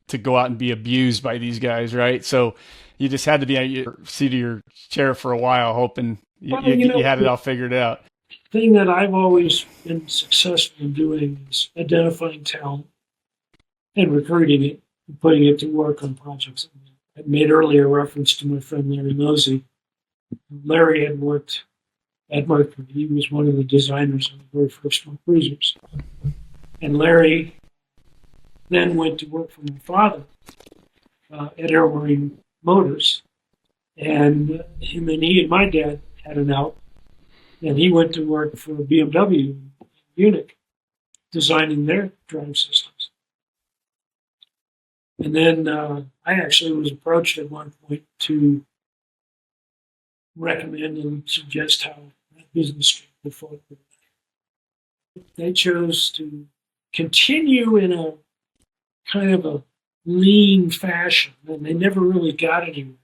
S3: to go out and be abused by these guys, right? So you just had to be on your seat of your chair for a while, hoping you had it all figured out.
S1: The thing that I've always been successful in doing is identifying talent and recruiting it and putting it to work on projects. I made earlier reference to my friend Larry Mosey. Larry had worked at Mercury. He was one of the designers of the very first one cruisers. And Larry then went to work for my father at Aeromarine Motors. And he and my dad had an out. And he went to work for BMW in Munich, designing their drive systems. And then I actually was approached at one point to recommend and suggest how that business should go forward. They chose to continue in a kind of a lean fashion, and they never really got anywhere.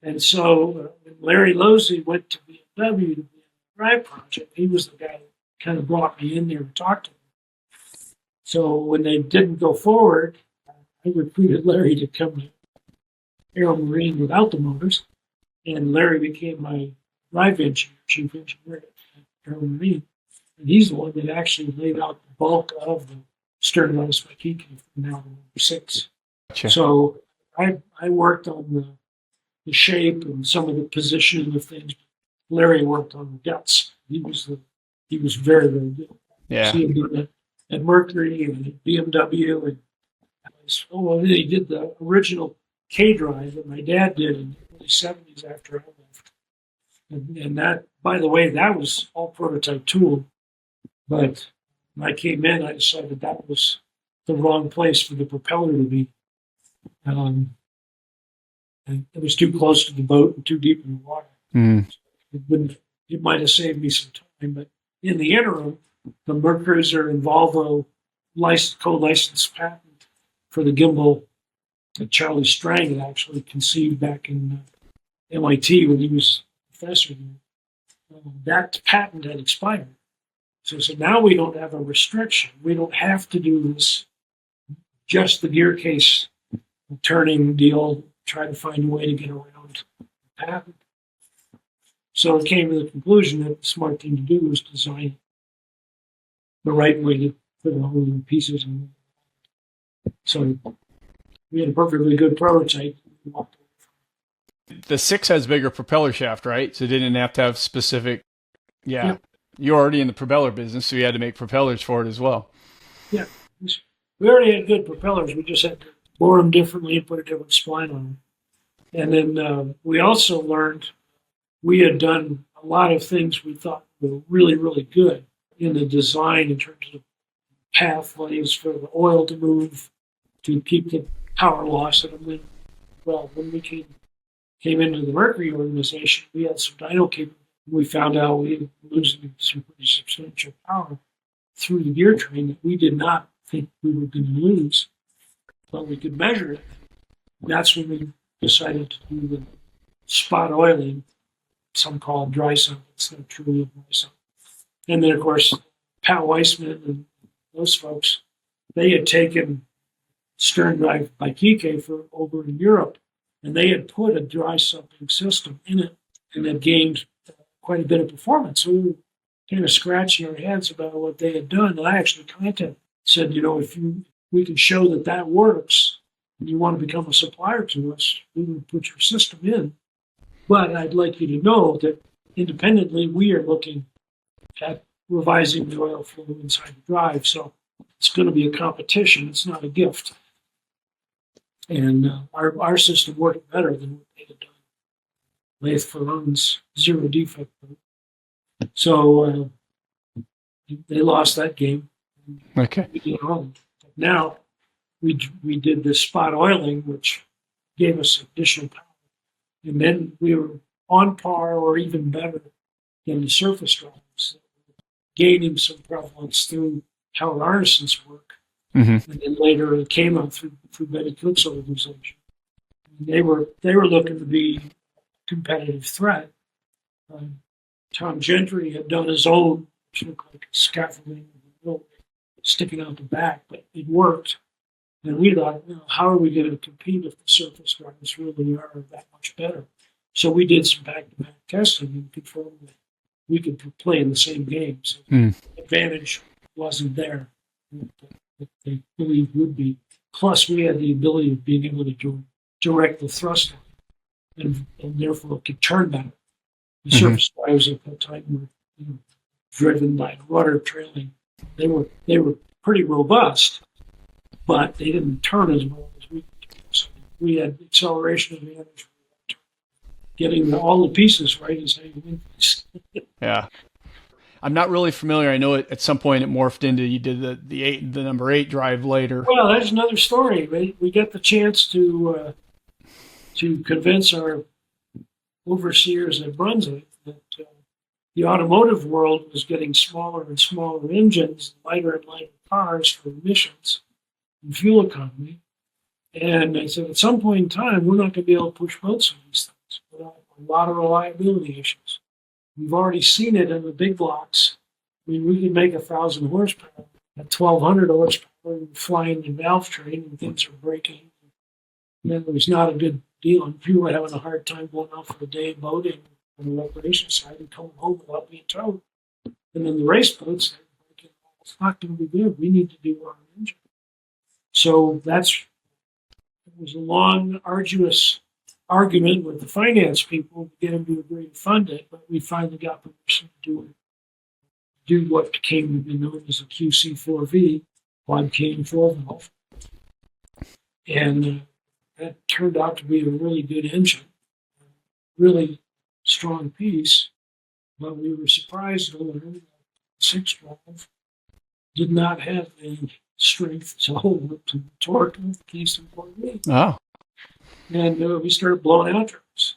S1: And so when Larry Losey went to BMW to be a drive project, he was the guy that kind of brought me in there to talk to him. So when they didn't go forward, I recruited Larry to come to Aeromarine without the motors, and Larry became my drive engineer, chief engineer at Aeromarine. And he's the one that actually laid out the bulk of the sternized by Kiekhaefer, now the number 6.
S3: Gotcha.
S1: So I worked on the shape and some of the positioning of things. Larry worked on the guts. He was very, very good.
S3: Yeah.
S1: See him doing it at Mercury and at BMW, and he did the original K drive that my dad did in the early 70s after I left. And that, by the way, that was all prototype tool. But when I came in, I decided that was the wrong place for the propeller to be. And it was too close to the boat and too deep in the water. It might have saved me some time. But in the interim, the Mercruiser and Volvo co-licensed patent for the gimbal that Charlie Strang had actually conceived back in MIT when he was a professor there. That patent had expired. So now we don't have a restriction. We don't have to do this, just the gear case turning deal, try to find a way to get around the patent. So it came to the conclusion that the smart thing to do was design the right way to put all the pieces in. So we had a perfectly good prototype.
S3: The 6 has bigger propeller shaft, right? So it didn't have to have specific. Yeah. you're already in the propeller business, so you had to make propellers for it as well.
S1: Yeah. We already had good propellers. We just had to bore them differently and put a different spline on them. And then we also learned we had done a lot of things we thought were really, really good in the design in terms of pathways for the oil to move, to keep the power loss. And then, well, when we came into the Mercury organization, we had some dyno capability. We found out we were losing some pretty substantial power through the gear train that we did not think we were going to lose, but we could measure it. That's when we decided to do the spot oiling, some call it dry sump. It's not truly a dry sump. And then, of course, Pat Weissman and those folks, they had taken stern drive by Kiekhaefer over in Europe, and they had put a dry sumping system in it and had gained quite a bit of performance. So we were kind of scratching our heads about what they had done. And I actually contacted, said, if we can show that that works and you want to become a supplier to us, we will put your system in. But I'd like you to know that independently, we are looking at revising the oil flow inside the drive. So it's going to be a competition. It's not a gift. And our system worked better than what they had done. Lathe Ferron's zero defect. So they lost that game.
S3: Okay.
S1: Now we did this spot oiling, which gave us additional power. And then we were on par or even better than the surface drives, gaining some prevalence through how harnesses work. Mm-hmm. And then later it came out through Betty Cook's organization. And they were looking to be a competitive threat. Tom Gentry had done his own, which looked like scaffolding, sticking out the back, but it worked. And we thought, how are we going to compete if the surface drives really are that much better? So we did some back-to-back testing and confirmed that we could play in the same game. So the advantage wasn't there that they believed would be. Plus, we had the ability of being able to direct the thrust and therefore could turn better. The surface drives at that time were driven by rudder trailing. They were pretty robust, but they didn't turn as well as we could. So we had acceleration advantage. Getting all the pieces right is how you win.
S3: Yeah. I'm not really familiar. I know at some point it morphed into you did the number 8 drive later.
S1: Well, that's another story. We got the chance to convince our overseers at Brunswick that the automotive world was getting smaller and smaller engines, lighter and lighter cars for emissions and fuel economy. And I said, at some point in time, we're not going to be able to push boats on these things. We'll have a lot of reliability issues. We've already seen it in the big blocks. I mean, we can make 1,000 horsepower at 1,200 horsepower flying in valve train and things are breaking. And then it was not a good deal. And people were having a hard time going out for a day of boating on the recreation side and coming home without being towed. And then the race boats, it's not going to be good. We need to do our engine. So it was a long, arduous argument with the finance people to get them to agree to fund it, but we finally got permission to do what became known as a QC4V, quad cane 4-valve. And that turned out to be a really good engine, really strong piece, but we were surprised to learn that 6-valve did not have the strength to hold up to the torque of the QC4V.
S3: Oh.
S1: And we started blowing out drops.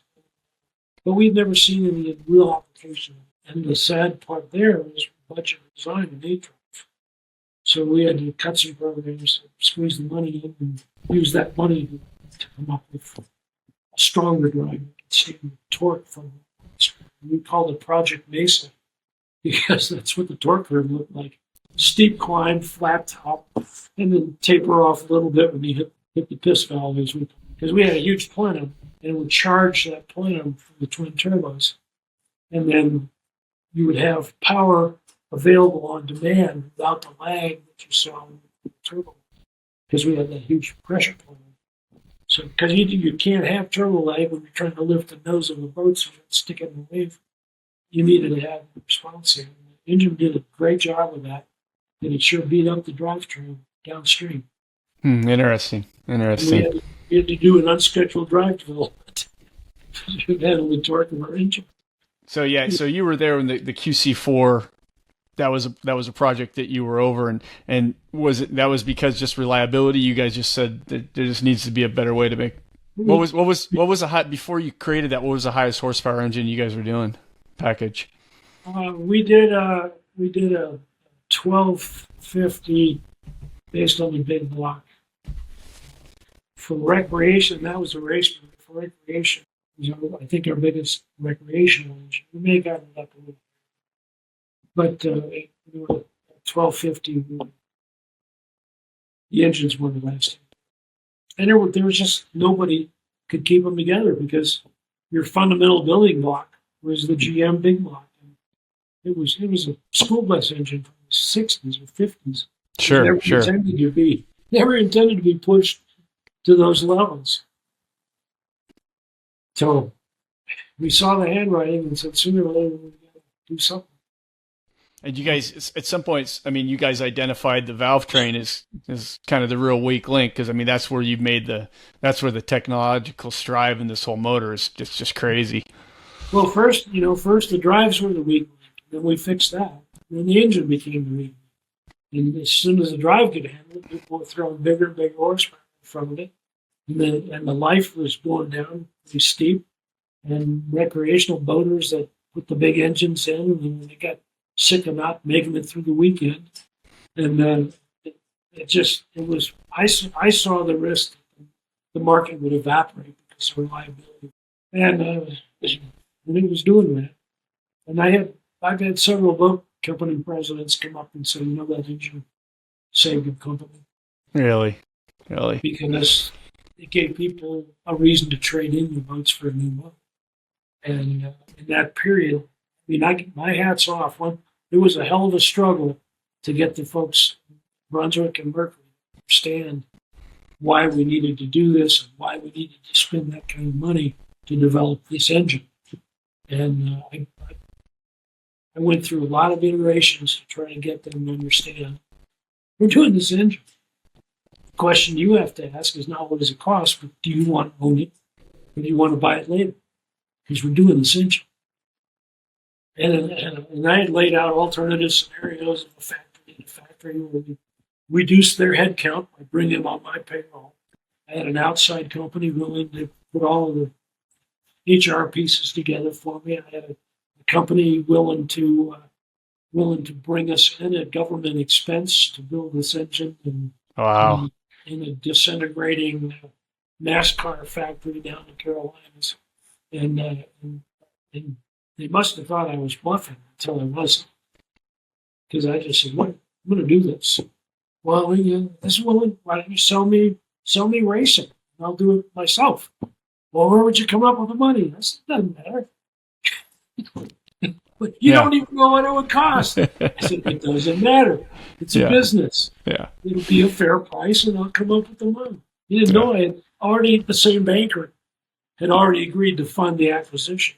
S1: But we'd never seen any real application. And the sad part there was budget design and drive. So we had to cut some programs, squeeze the money in, and use that money to come up with a stronger drive. The torque from we called it Project Mesa because that's what the torque curve looked like. Steep climb, flat top, and then taper off a little bit when you hit the piston valve. Because we had a huge plenum, and it would charge that plenum from the twin turbos. And then you would have power available on demand without the lag that you saw in the turbo, because we had that huge pressure plenum. So, because you can't have turbo lag when you're trying to lift the nose of the boat so you don't stick it in the wave. You needed to have a response here. engine did a great job with that, and it sure beat up the drivetrain downstream.
S3: Interesting.
S1: We had to do an unscheduled drive drill to handle the torque of our engine.
S3: So you were there when the QC4. That was a project that you were over, and that was because just reliability. You guys just said that there just needs to be a better way to make. What was the high before you created that? What was the highest horsepower engine you guys were doing? Package.
S1: We did a 1250 based on the big block. For recreation, that was a race car. For recreation, I think our biggest recreational engine. We may have gotten it up a little. But we were 1250. The engines were the last. And there was just nobody could keep them together because your fundamental building block was the GM big block. And it was a school bus engine from the 60s or 50s.
S3: Sure.
S1: Never intended to be pushed to those levels. So we saw the handwriting and said sooner or later we're going to do something.
S3: And you guys, at some points, I mean, you guys identified the valve train as kind of the real weak link because I mean that's where you've made that's where the technological strive in this whole motor is just crazy.
S1: Well, first the drives were the weak link, then we fixed that. Then the engine became the weak link, and as soon as the drive could handle it, people were throwing bigger and bigger horsepower in front of it, and the life was going down pretty steep. And recreational boaters that put the big engines in, and they got sick of not making it through the weekend. And then I saw the risk that the market would evaporate because of reliability. And it was doing that. And I've had several boat company presidents come up and say, that engine saved the company.
S3: Really?
S1: Because it gave people a reason to trade in your boats for a new boat. And in that period, I mean, my hat's off. It was a hell of a struggle to get the folks, Brunswick and Mercury, to understand why we needed to do this and why we needed to spend that kind of money to develop this engine. And I went through a lot of iterations to try and get them to understand we're doing this engine. The question you have to ask is not what does it cost, but do you want to own it or do you want to buy it later? Because we're doing this engine. And I had laid out alternative scenarios of a factory where we reduced their headcount by bringing them on my payroll. I had an outside company willing to put all of the HR pieces together for me. I had a company willing to bring us in at government expense to build this engine in a disintegrating NASCAR factory down in the Carolinas, and they must have thought I was bluffing until I wasn't, because I just said, "What, I'm going to do this." Well, this woman, why don't you sell me racing? And I'll do it myself. Well, where would you come up with the money? I said, doesn't matter. But you don't even know what it would cost. I said, it doesn't matter. It's a business.
S3: Yeah.
S1: It'll be a fair price, and I'll come up with the money. He didn't know I had already, the same banker had already agreed to fund the acquisition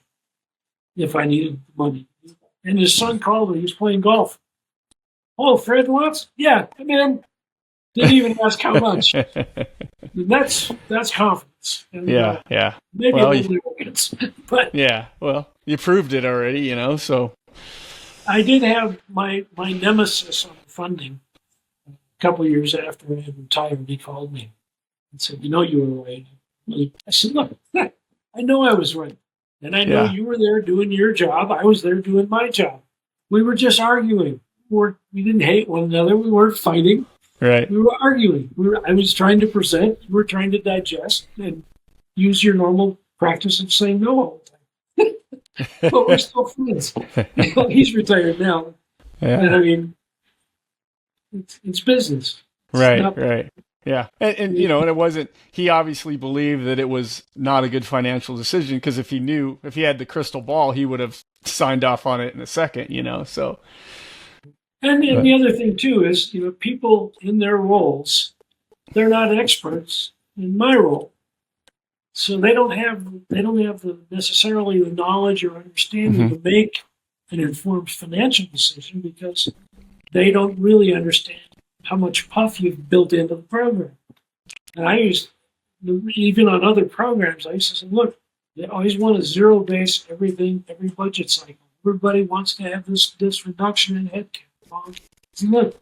S1: if I needed the money. And his son called me. He was playing golf. Oh, Fred wants? Yeah, come in. Didn't even ask how much. And that's confidence. And, maybe a little arrogance. But
S3: well, you proved it already, so.
S1: I did have my nemesis on funding. A couple of years after I had retired, he called me and said, you were right. I said, look, I know I was right. And I know you were there doing your job. I was there doing my job. We were just arguing. We didn't hate one another. We weren't fighting.
S3: Right.
S1: We were arguing. I was trying to present. You were trying to digest and use your normal practice of saying no all the time. But we're still friends. He's retired now.
S3: Yeah.
S1: And I mean, it's business.
S3: Right. Yeah. And it wasn't, he obviously believed that it was not a good financial decision, because if he had the crystal ball, he would have signed off on it in a second, so.
S1: And the other thing too is, people in their roles, they're not experts in my role. So they don't have necessarily the knowledge or understanding to make an informed financial decision because they don't really understand how much puff you've built into the program. And even on other programs, I used to say, look, they always want to zero base everything, every budget cycle. Everybody wants to have this reduction in headcount. Look,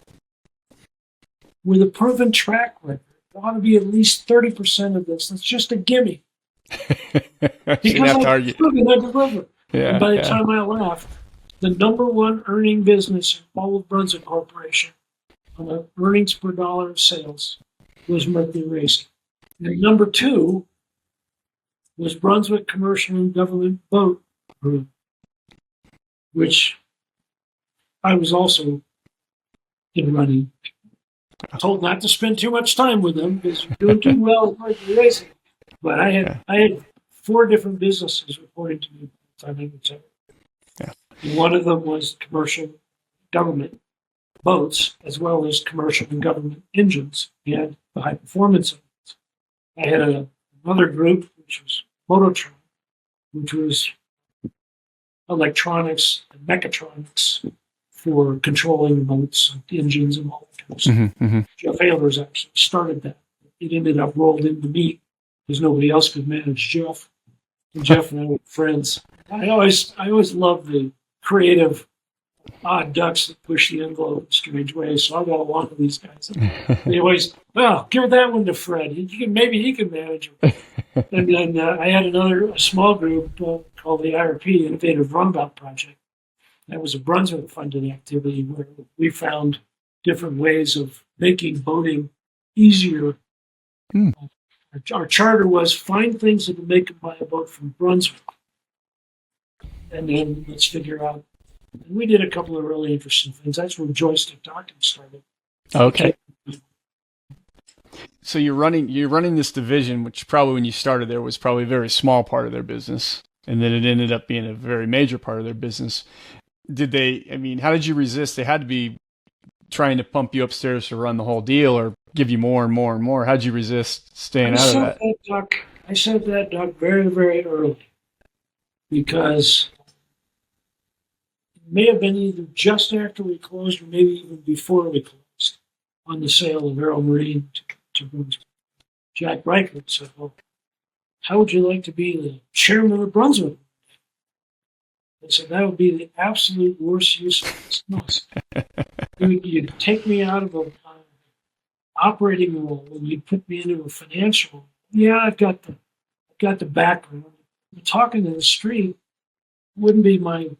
S1: with a proven track record, there ought to be at least 30% of this. That's just a gimme. Because I deliver.
S3: Yeah,
S1: and by the time I left, the number one earning business in all of Brunswick Corporation on the earnings per dollar of sales was Mercury Racing. And number two was Brunswick Commercial and Government Boat Group, which I was also in running. Told not to spend too much time with them because we're doing too well at Mercury Racing. But I had 4 different businesses reporting to me at the time.
S3: Yeah.
S1: And one of them was commercial government boats, as well as commercial and government engines and the high performance engines. I had another group, which was Mototron, which was electronics and mechatronics for controlling boats, engines, and all that kind of stuff.
S3: Mm-hmm.
S1: Jeff Ayler's actually started that. It ended up rolled into me because nobody else could manage Jeff. And Jeff and I were friends. I always loved the creative odd ducks that push the envelope in strange ways. So I got along with these guys. They always, well, give that one to Fred. Maybe he can manage it. And then I had a small group called the IRP, Innovative Runabout Project. That was a Brunswick-funded activity where we found different ways of making boating easier. Our charter was find things that will make them buy a boat from Brunswick. And then let's figure out. And we did a couple of really interesting things. That's where joystick docking started.
S3: Okay. So you're running this division, which probably when you started there was probably a very small part of their business, and then it ended up being a very major part of their business. How did you resist? They had to be trying to pump you upstairs to run the whole deal or give you more and more and more. How'd you resist staying out of that?
S1: I set that duck very, very early because it may have been either just after we closed or maybe even before we closed on the sale of Aeromarine to Brunswick. Jack Reichert said, well, how would you like to be the chairman of Brunswick? I said, that would be the absolute worst use of this money. You'd take me out of an operating role and you'd put me into a financial role. Yeah, I've got the background. Talking in the street wouldn't be my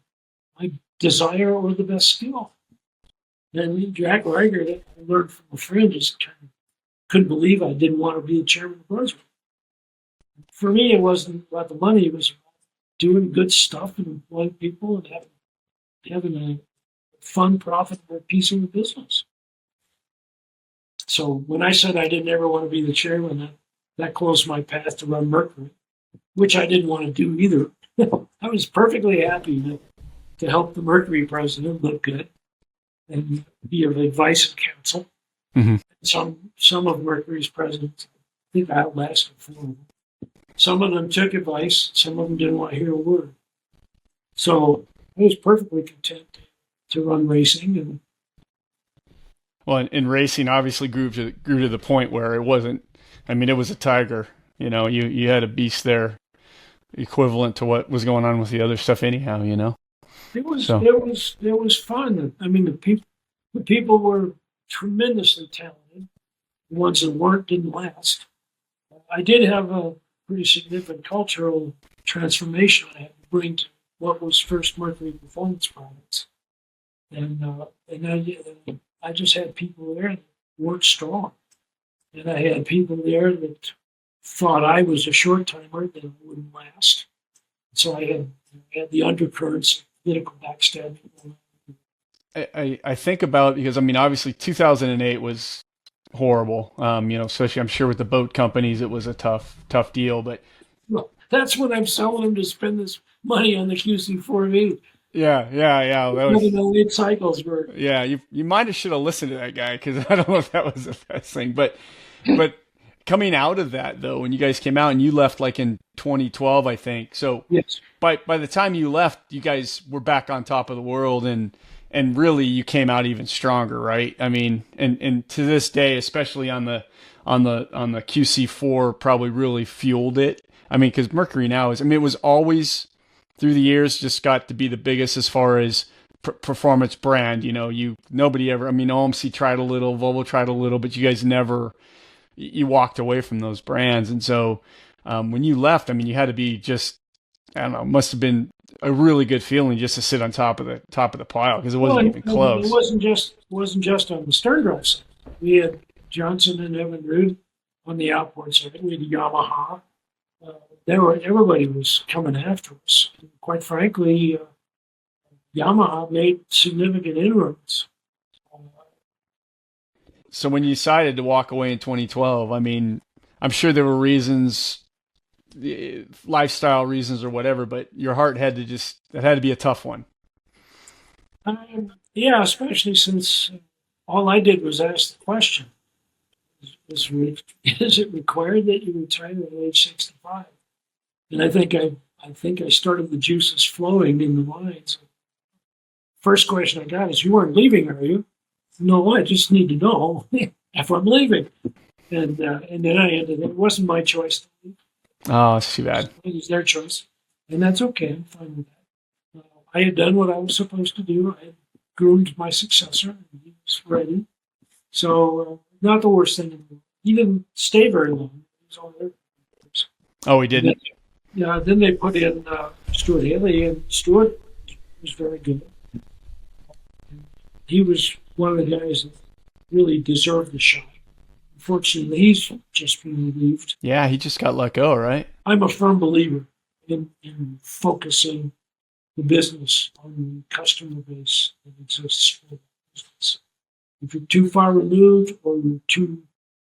S1: desire or the best skill. And Jack Reichert, I learned from a friend, just kind of couldn't believe I didn't want to be the chairman of Brunswick. For me, it wasn't about the money. It was doing good stuff and employing people and having a fun, profitable piece of the business. So when I said I didn't ever want to be the chairman, that closed my path to run Mercury, which I didn't want to do either. I was perfectly happy to help the Mercury president look good and be of advice and counsel.
S3: Mm-hmm.
S1: Some of Mercury's presidents, I think I outlasted 4 of them. Some of them took advice. Some of them didn't want to hear a word. So I was perfectly content to run racing.
S3: And racing obviously grew to the point where it wasn't. I mean, it was a tiger. You know, you had a beast there, equivalent to what was going on with the other stuff. Anyhow, you know.
S1: It was fun. I mean, the people were tremendously talented. The ones that weren't didn't last. I did have a pretty significant cultural transformation I had to bring to what was first Mercury Performance Products. And I just had people there that weren't strong. And I had people there that thought I was a short timer that wouldn't last. So I had the undercurrents of political backstabbing.
S3: I think about, because I mean, obviously 2008 was horrible. Especially I'm sure with the boat companies, it was a tough deal. But
S1: well, that's when I'm selling them to spend this money on the QC4V.
S3: Yeah. That was,
S1: the late cycles were.
S3: Yeah, you might have should have listened to that guy because I don't know if that was the best thing. But coming out of that though, when you guys came out and you left like in 2012, I think. So
S1: Yes.
S3: by the time you left, you guys were back on top of the world, and really you came out even stronger, right? I mean, and to this day, especially on the QC4, probably really fueled it. I mean, because Mercury now is, I mean, it was always through the years just got to be the biggest as far as performance brand. You know, nobody ever. I mean, OMC tried a little, Volvo tried a little, but you guys never. You walked away from those brands, and so when you left, I mean, you had to be just, I don't know, must have been a really good feeling just to sit on top of the pile, because it wasn't even close.
S1: It wasn't just on the stern drive side. We had Johnson and Evinrude on the outboard side. We had Yamaha. Everybody was coming after us. And quite frankly, Yamaha made significant inroads.
S3: So when you decided to walk away in 2012, I mean, I'm sure there were reasons, lifestyle reasons or whatever, but your heart had to be a tough one.
S1: Yeah, especially since all I did was ask the question: Is it required that you retire at age 65? And I think I started the juices flowing in the minds. First question I got is, "You weren't leaving, are you?" No, I just need to know if I'm leaving. And then I ended. It wasn't my choice to leave.
S3: Oh, it's too bad.
S1: It was their choice, and that's okay. I'm fine with that. I had done what I was supposed to do. I had groomed my successor, and he was ready. So, not the worst thing in the world. He didn't stay very long. He was on there.
S3: Oh, he didn't?
S1: Then they put in Stuart Haley, and Stuart was very good. He was one of the guys that really deserved the shot. Unfortunately, he's just been relieved.
S3: Yeah, he just got let go, right?
S1: I'm a firm believer in focusing the business on the customer base that exists for the business. If you're too far removed or you're too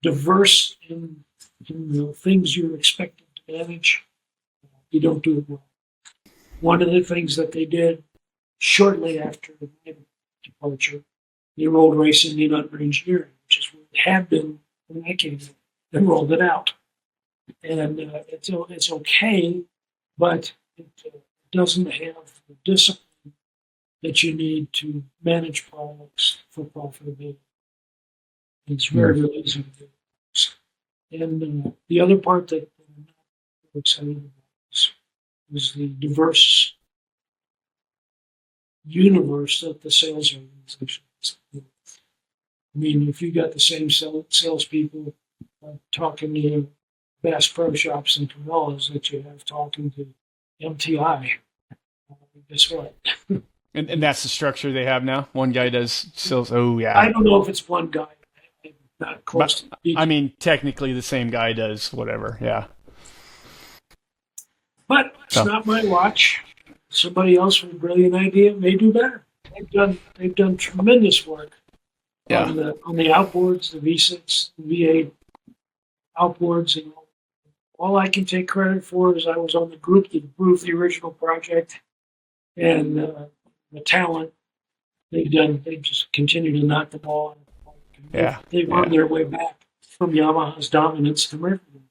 S1: diverse in the things you're expected to manage, you don't do it well. One of the things that they did shortly after my departure, they rolled racing in under engineering, which is what it had been when I came in. They rolled it out. And it's okay, but it doesn't have the discipline that you need to manage products for profitability. It's very, very easy to do. And the other part that I'm not excited about is the diverse universe that the sales organization is. I mean, if you got the same salespeople talking to Bass Pro Shops and Cabela's that you have talking to MTI, guess what?
S3: And that's the structure they have now? One guy does sales. Oh, yeah.
S1: I don't know if it's one guy. I'm not close
S3: but,
S1: to
S3: I mean, technically the same guy does whatever, yeah.
S1: But it's not my watch. Somebody else with a brilliant idea may do better. They've done tremendous work on the outboards, the V6, the V8 outboards, and all I can take credit for is I was on the group that approved the original project, and the talent they just continue to knock the ball. They've on their way back from Yamaha's dominance to Mercury.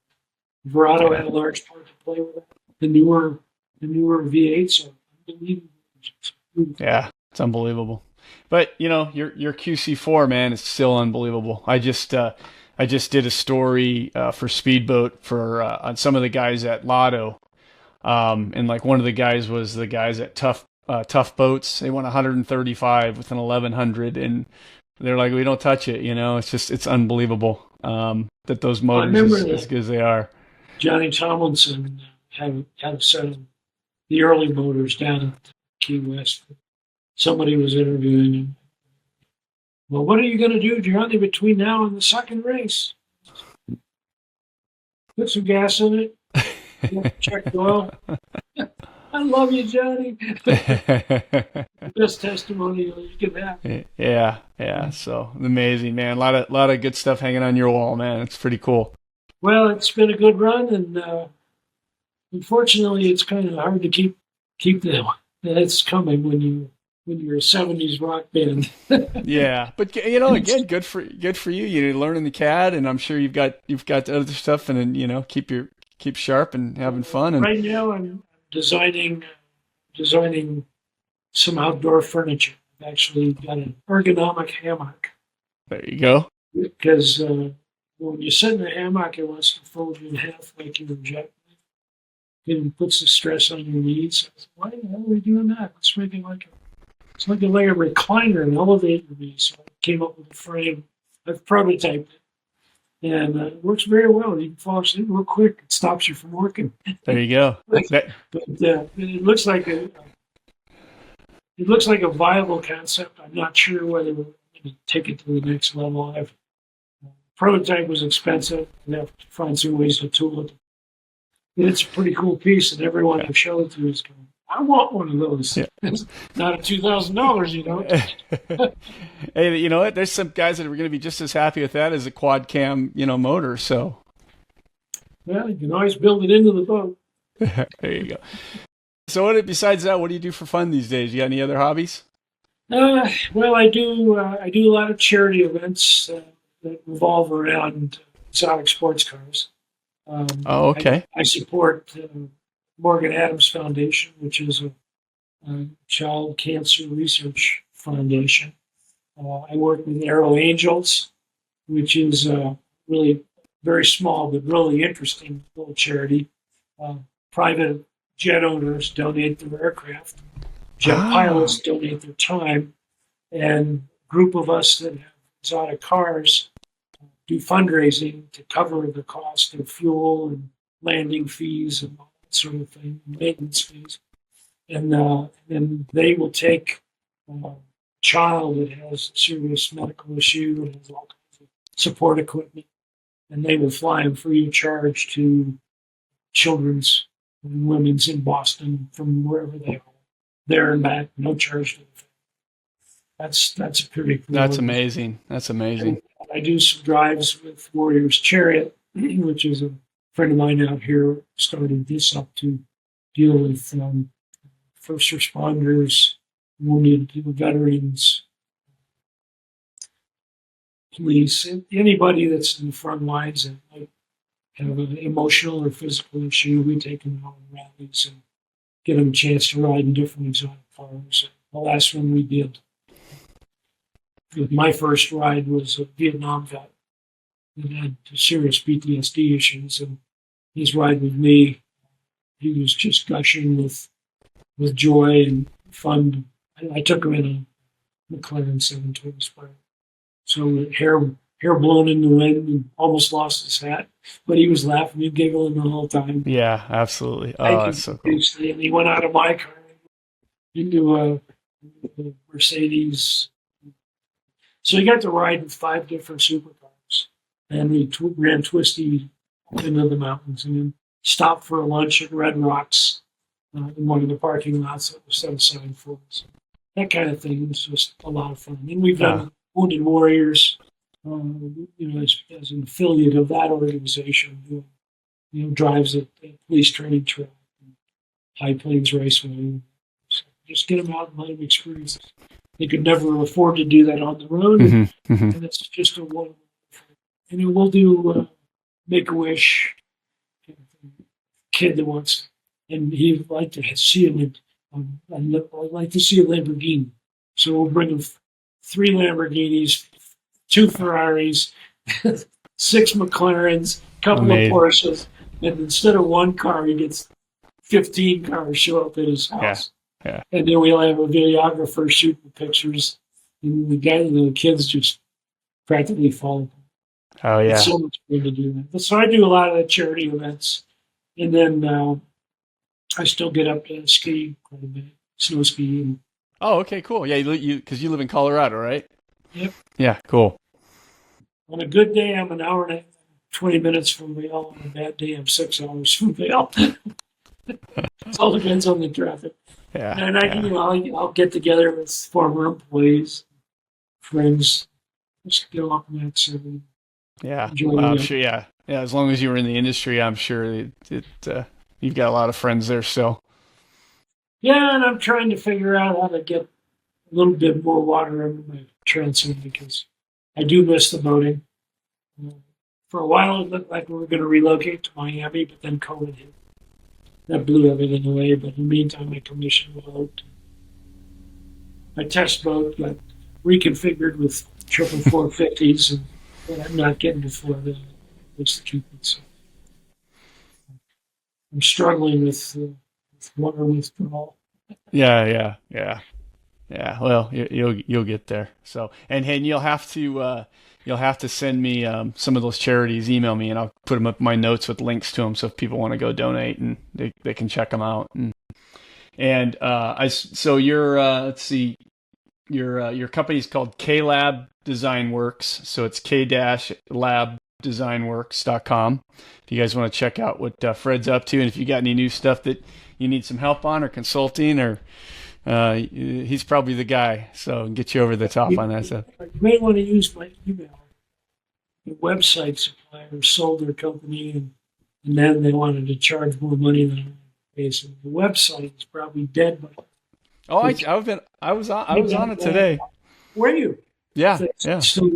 S1: Verado had a large part to play with it. The newer V8s are unbelievable.
S3: Yeah, it's unbelievable. But your QC4, man, is still unbelievable. I just did a story for Speedboat for on some of the guys at Lotto, and like one of the guys was the guys at Tough Boats. They won 135 with an 1100, and they're like, we don't touch it. It's unbelievable that those motors as good as they are.
S1: Johnny Tomlinson had a set of the early motors down at Key West. Somebody was interviewing him. Well, what are you going to do, Johnny, between now and the second race? Put some gas in it. Check the oil. I love you, Johnny. Best testimonial you can have.
S3: Yeah. So amazing, man. A lot of good stuff hanging on your wall, man. It's pretty cool.
S1: Well, it's been a good run, and unfortunately, it's kind of hard to keep the hits coming when when you're a '70s rock band.
S3: Yeah, but again, good for you. You're learning the CAD, and I'm sure you've got other stuff, and then keep sharp and having fun. And
S1: Right now, I'm designing some outdoor furniture. I've actually got an ergonomic hammock
S3: there you go.
S1: because when you sit in a hammock, it wants to fold you in half like you're a jet. It puts the stress on your knees. I said, why the hell are we doing that? Let's make it like a recliner and elevator me. So I came up with a frame. I've prototyped it, and it works very well. You can fall asleep real quick. It stops you from working.
S3: There you go.
S1: But it looks like a viable concept. I'm not sure whether we're going to take it to the next level. Prototype was expensive. I have to find some ways to tool it. It's a pretty cool piece, and everyone I've shown it to is going, I want one of those. Yeah. It's not at $2,000, you know.
S3: Hey, you know what? There's some guys that are going to be just as happy with that as a quad cam, motor. So,
S1: well, you can always build it into the boat.
S3: There you go. So, besides that, what do you do for fun these days? You got any other hobbies?
S1: Well, I do a lot of charity events that revolve around exotic sports cars.
S3: Okay.
S1: I support Morgan Adams Foundation, which is a child cancer research foundation. I work with Aero Angels, which is really very small but really interesting little charity. Private jet owners donate their aircraft. Jet pilots donate their time. And a group of us that have exotic cars do fundraising to cover the cost of fuel and landing fees and all that sort of thing, maintenance fees. And then they will take a child that has a serious medical issue and has all kinds of support equipment, and they will fly them free of charge to children's and women's in Boston from wherever they are, there and back, no charge to the family. That's a pretty cool.
S3: That's amazing. That's amazing.
S1: And I do some drives with Warriors Chariot, which is a friend of mine out here starting this up to deal with first responders, wounded veterans, police, anybody that's in the front lines that might have an emotional or physical issue. We take them out on rallies and get them a chance to ride in different exotic cars. The last one we did, my first ride, was a Vietnam vet that had serious PTSD issues, and his ride with me, he was just gushing with joy and fun. I took him in a McLaren 720 Spider. So hair blown in the wind and almost lost his hat, but he was laughing and giggling the whole time.
S3: Yeah, absolutely. Oh, that's so cool.
S1: And he went out of my car into a Mercedes. So he got to ride in 5 different supercars, and he ran twisty into the mountains and then stopped for a lunch at Red Rocks in one of the parking lots that was set aside for us. That kind of thing was just a lot of fun. And we've done Wounded Warriors, as an affiliate of that organization, drives at the police training track, High Plains Raceway. So just get them out and let them experience it. They could never afford to do that on the road, and it's just a wonderful thing. And then we'll do Make-A-Wish, kid that wants, and he'd like to see I'd like to see a Lamborghini. So we'll bring him 3 Lamborghinis, 2 Ferraris, 6 McLarens, a couple of Porsches, and instead of 1 car, he gets 15 cars show up at his house.
S3: Yeah.
S1: And then we'll have a videographer shoot the pictures, and the kids just practically fall apart.
S3: Oh, yeah.
S1: It's so much fun to do that. So I do a lot of the charity events, and then I still get up to ski quite a bit, snow skiing.
S3: Oh, okay, cool. Yeah, because you live in Colorado, right?
S1: Yep.
S3: Yeah, cool.
S1: On a good day, I'm an hour and 20 minutes from Vail. On a bad day, I'm 6 hours from Vail. It all depends on the traffic.
S3: Yeah.
S1: And I'll get together with former employees, friends, just get off in that city.
S3: Yeah, well, I'm sure. Yeah, as long as you were in the industry, I'm sure you've got a lot of friends there still.
S1: Yeah, and I'm trying to figure out how to get a little bit more water under my transom because I do miss the boating. For a while, it looked like we were going to relocate to Miami, but then COVID hit. That blew everything away. But in the meantime, I commissioned a boat. My test boat got reconfigured with 450s, but I'm not getting to Florida. What's the keep it? So I'm struggling with water withdrawal.
S3: Yeah. Well, you'll get there. So, and you'll have to send me some of those charities. Email me, and I'll put them up in my notes with links to them. So if people want to go donate, and they can check them out. So let's see, your company is called K.Lab Design Works. So it's k-labdesignworks.com. If you guys want to check out what Fred's up to, and if you got any new stuff that you need some help on or consulting, or he's probably the guy. So get you over the top on that stuff.
S1: You may want to use my email. The website supplier sold their company, and then they wanted to charge more money than I paid. So the website is probably dead.
S3: Oh, I was on it today.
S1: Were you?
S3: Yeah.
S1: So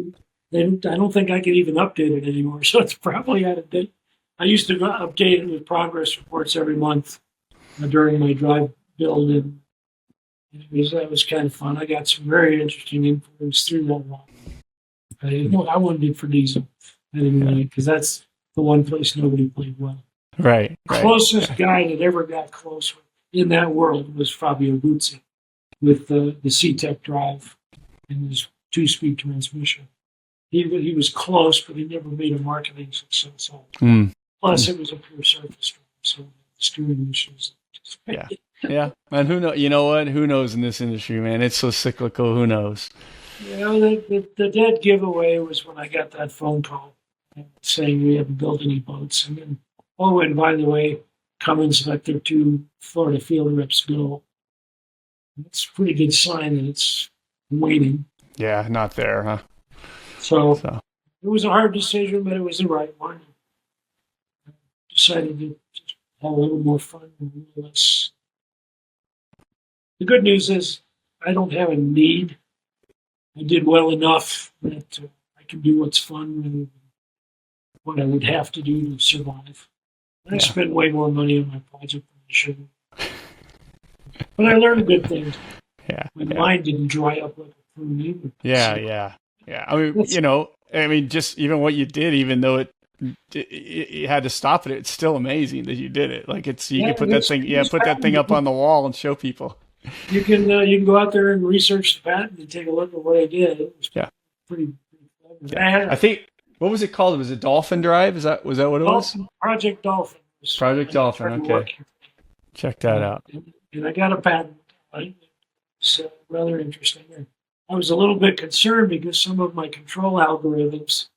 S1: I don't think I can even update it anymore. So it's probably out of date. I used to update it with progress reports every month during my drive build, and that was kind of fun. I got some very interesting inquiries through that one. I wanted it for diesel. I didn't want it because that's the one place nobody played well.
S3: Right.
S1: Closest guy that ever got close in that world was Fabio Buzzi with the C-Tech drive and his 2-speed transmission. He was close, but he never made a marketing success. Plus, it was a pure surface drive, so the steering issues.
S3: Yeah. And who knows? You know what? Who knows in this industry, man? It's so cyclical. Who knows?
S1: The dead giveaway was when I got that phone call saying we haven't built any boats. And then, and by the way, Cummins let their 2 Florida field reps go. That's a pretty good sign that it's waning.
S3: Yeah, not there, huh?
S1: So it was a hard decision, but it was the right one. I decided to just have a little more fun and a little less. The good news is I don't have a need. I did well enough that I can do what's fun and what I would have to do to survive. I spent way more money on my project than I should. But I learned good things.
S3: Yeah.
S1: My mind didn't dry up like a prune either.
S3: Yeah. I mean, just even what you did, even though you had to stop it, it's still amazing that you did it. Like you can put that thing up on the wall and show people.
S1: You can go out there and research the patent and take a look at what I did. It was pretty clever.
S3: Yeah. I think, what was it called? Was it Dolphin Drive? Was that what it was?
S1: Project Dolphin.
S3: Project Dolphin. Okay. Check that out.
S1: And I got a patent. It's rather interesting. I was a little bit concerned because some of my control algorithms,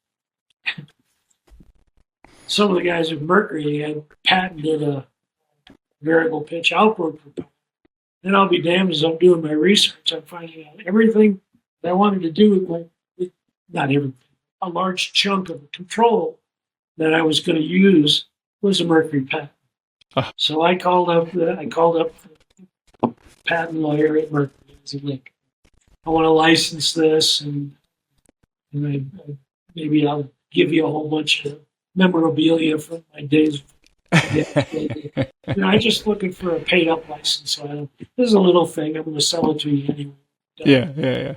S1: some of the guys at Mercury had patented a variable pitch outboard propeller. Then I'll be damned as I'm doing my research. I'm finding out everything that I wanted to do with not everything. A large chunk of the control that I was going to use was a Mercury patent. So I called up the patent lawyer at Mercury. I said, look, I want to license this, and maybe I'll give you a whole bunch of memorabilia from my days. I'm just looking for a paid-up license. So this is a little thing. I'm going to sell it to you anyway.
S3: Yeah.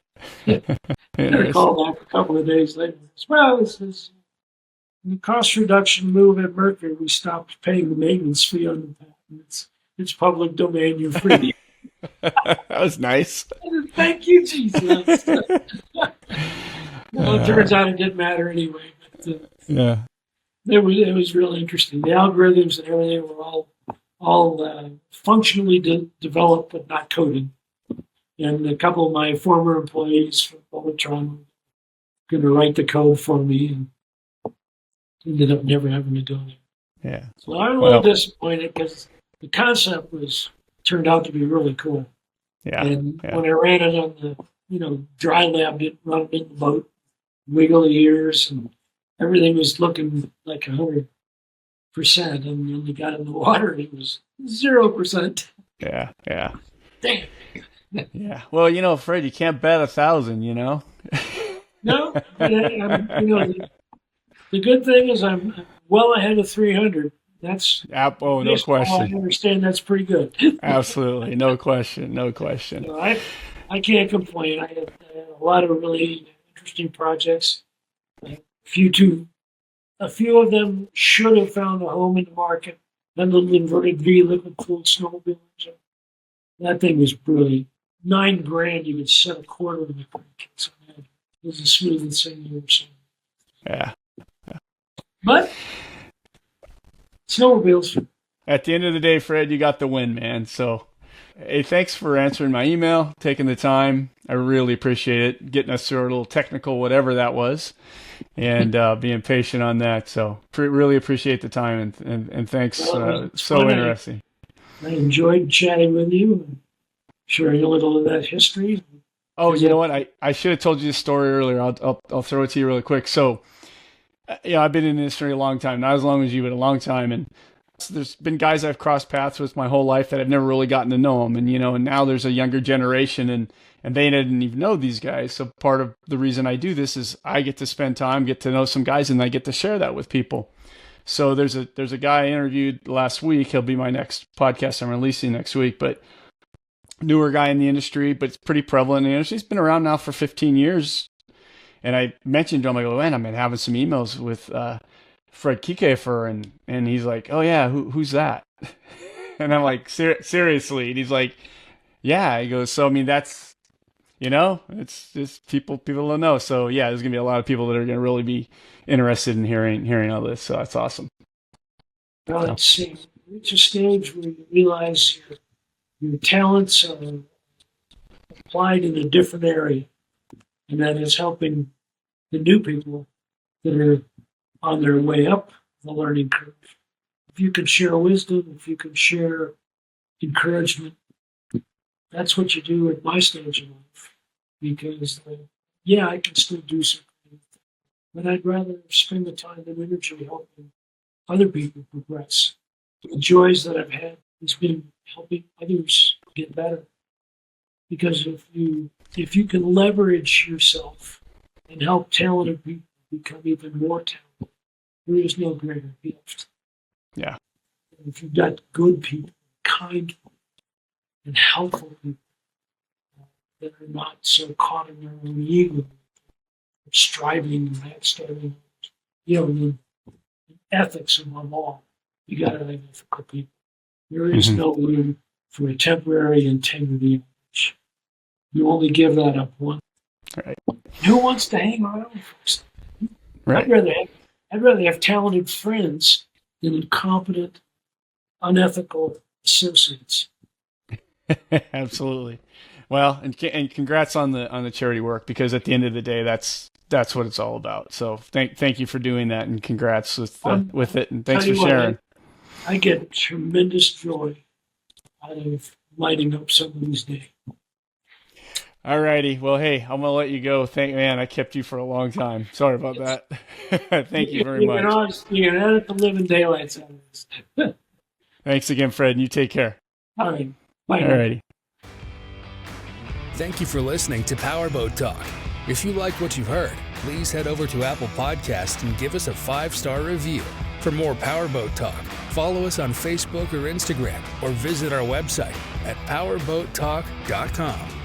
S1: I called back a couple of days later. Well, it's the cost reduction move at Mercury. We stopped paying the maintenance fee on the patent. It's public domain. You're free.
S3: That was nice.
S1: Thank you, Jesus. Well, it turns out it didn't matter anyway. But, it was really interesting. The algorithms and everything were all functionally developed but not coded. And a couple of my former employees from Polytron were going to write the code for me, and ended up never having to do it.
S3: Yeah.
S1: So I'm a little disappointed because the concept turned out to be really cool.
S3: Yeah.
S1: And when I ran it on the dry lab, it run it in the boat, wiggle the ears, and everything was looking like 100%. And when we got in the water, it was 0%.
S3: Yeah.
S1: Damn.
S3: Yeah. Well, Fred, you can't bet 1,000.
S1: No, but the good thing is I'm well ahead of 300. That's
S3: Oh, no
S1: baseball. I
S3: question.
S1: understand that's pretty good.
S3: Absolutely, no question, no question.
S1: So I can't complain. I had a lot of really interesting projects. A few of them should have found a home in the market. That little inverted V liquid cooled snowmobile engine. That thing was brilliant. $9,000, you could set a quarter of the crank. So it was the smoothest thing you ever seen.
S3: Yeah.
S1: But snowmobiles.
S3: At the end of the day, Fred, you got the win, man. So, hey, thanks for answering my email, taking the time. I really appreciate it, getting us through a little technical, whatever that was, and being patient on that. So, really appreciate the time, and thanks.
S1: Well,
S3: so
S1: fun.
S3: interesting.
S1: I enjoyed chatting with you and sharing a little of that history.
S3: Oh, you know what? I should have told you this story earlier. I'll throw it to you really quick. So, I've been in the industry a long time, not as long as you, but a long time, and there's been guys I've crossed paths with my whole life that I've never really gotten to know them. And now there's a younger generation and they didn't even know these guys. So part of the reason I do this is I get to spend time, get to know some guys, and I get to share that with people. So there's a guy I interviewed last week. He'll be my next podcast I'm releasing next week, but newer guy in the industry, but it's pretty prevalent in the industry. He's been around now for 15 years. And I mentioned to him, I go, man, I've been having some emails with, Fred Kiekhaefer, and he's like, oh yeah, who's that? And I'm like, seriously? And he's like, yeah. He goes, so I mean, that's, it's just people don't know. So yeah, there's gonna be a lot of people that are gonna really be interested in hearing all this. So that's awesome.
S1: Well, it's reach a stage where you realize your talents are applied in a different area, and that is helping the new people that are on their way up the learning curve. If you can share wisdom, if you can share encouragement, that's what you do at my stage in life. Because, I can still do something, but I'd rather spend the time and energy helping other people progress. The joys that I've had has been helping others get better. Because if you can leverage yourself and help talented people become even more talented, there is no greater gift.
S3: Yeah.
S1: If you've got good people, kind people, and helpful people that are not so caught in their own ego, striving and backstabbing, the ethics above all, you got to have ethical people. There is no room for a temporary integrity. You only give that up once.
S3: Right.
S1: Who wants to hang around first?
S3: Right.
S1: I'd rather have talented friends than incompetent, unethical associates.
S3: Absolutely. Well, and congrats on the charity work, because at the end of the day, that's what it's all about. So thank you for doing that, and congrats with it, and thanks for sharing.
S1: I get tremendous joy out of lighting up somebody's day.
S3: All righty. Well, hey, I'm gonna let you go. I kept you for a long time. Sorry about that. Thank you very much.
S1: You can edit the living daylights out of this.
S3: Thanks again, Fred, and you take care.
S1: All right. Bye.
S3: All righty.
S2: Thank you for listening to Powerboat Talk. If you like what you've heard, please head over to Apple Podcasts and give us a 5-star review. For more Powerboat Talk, follow us on Facebook or Instagram, or visit our website at powerboattalk.com.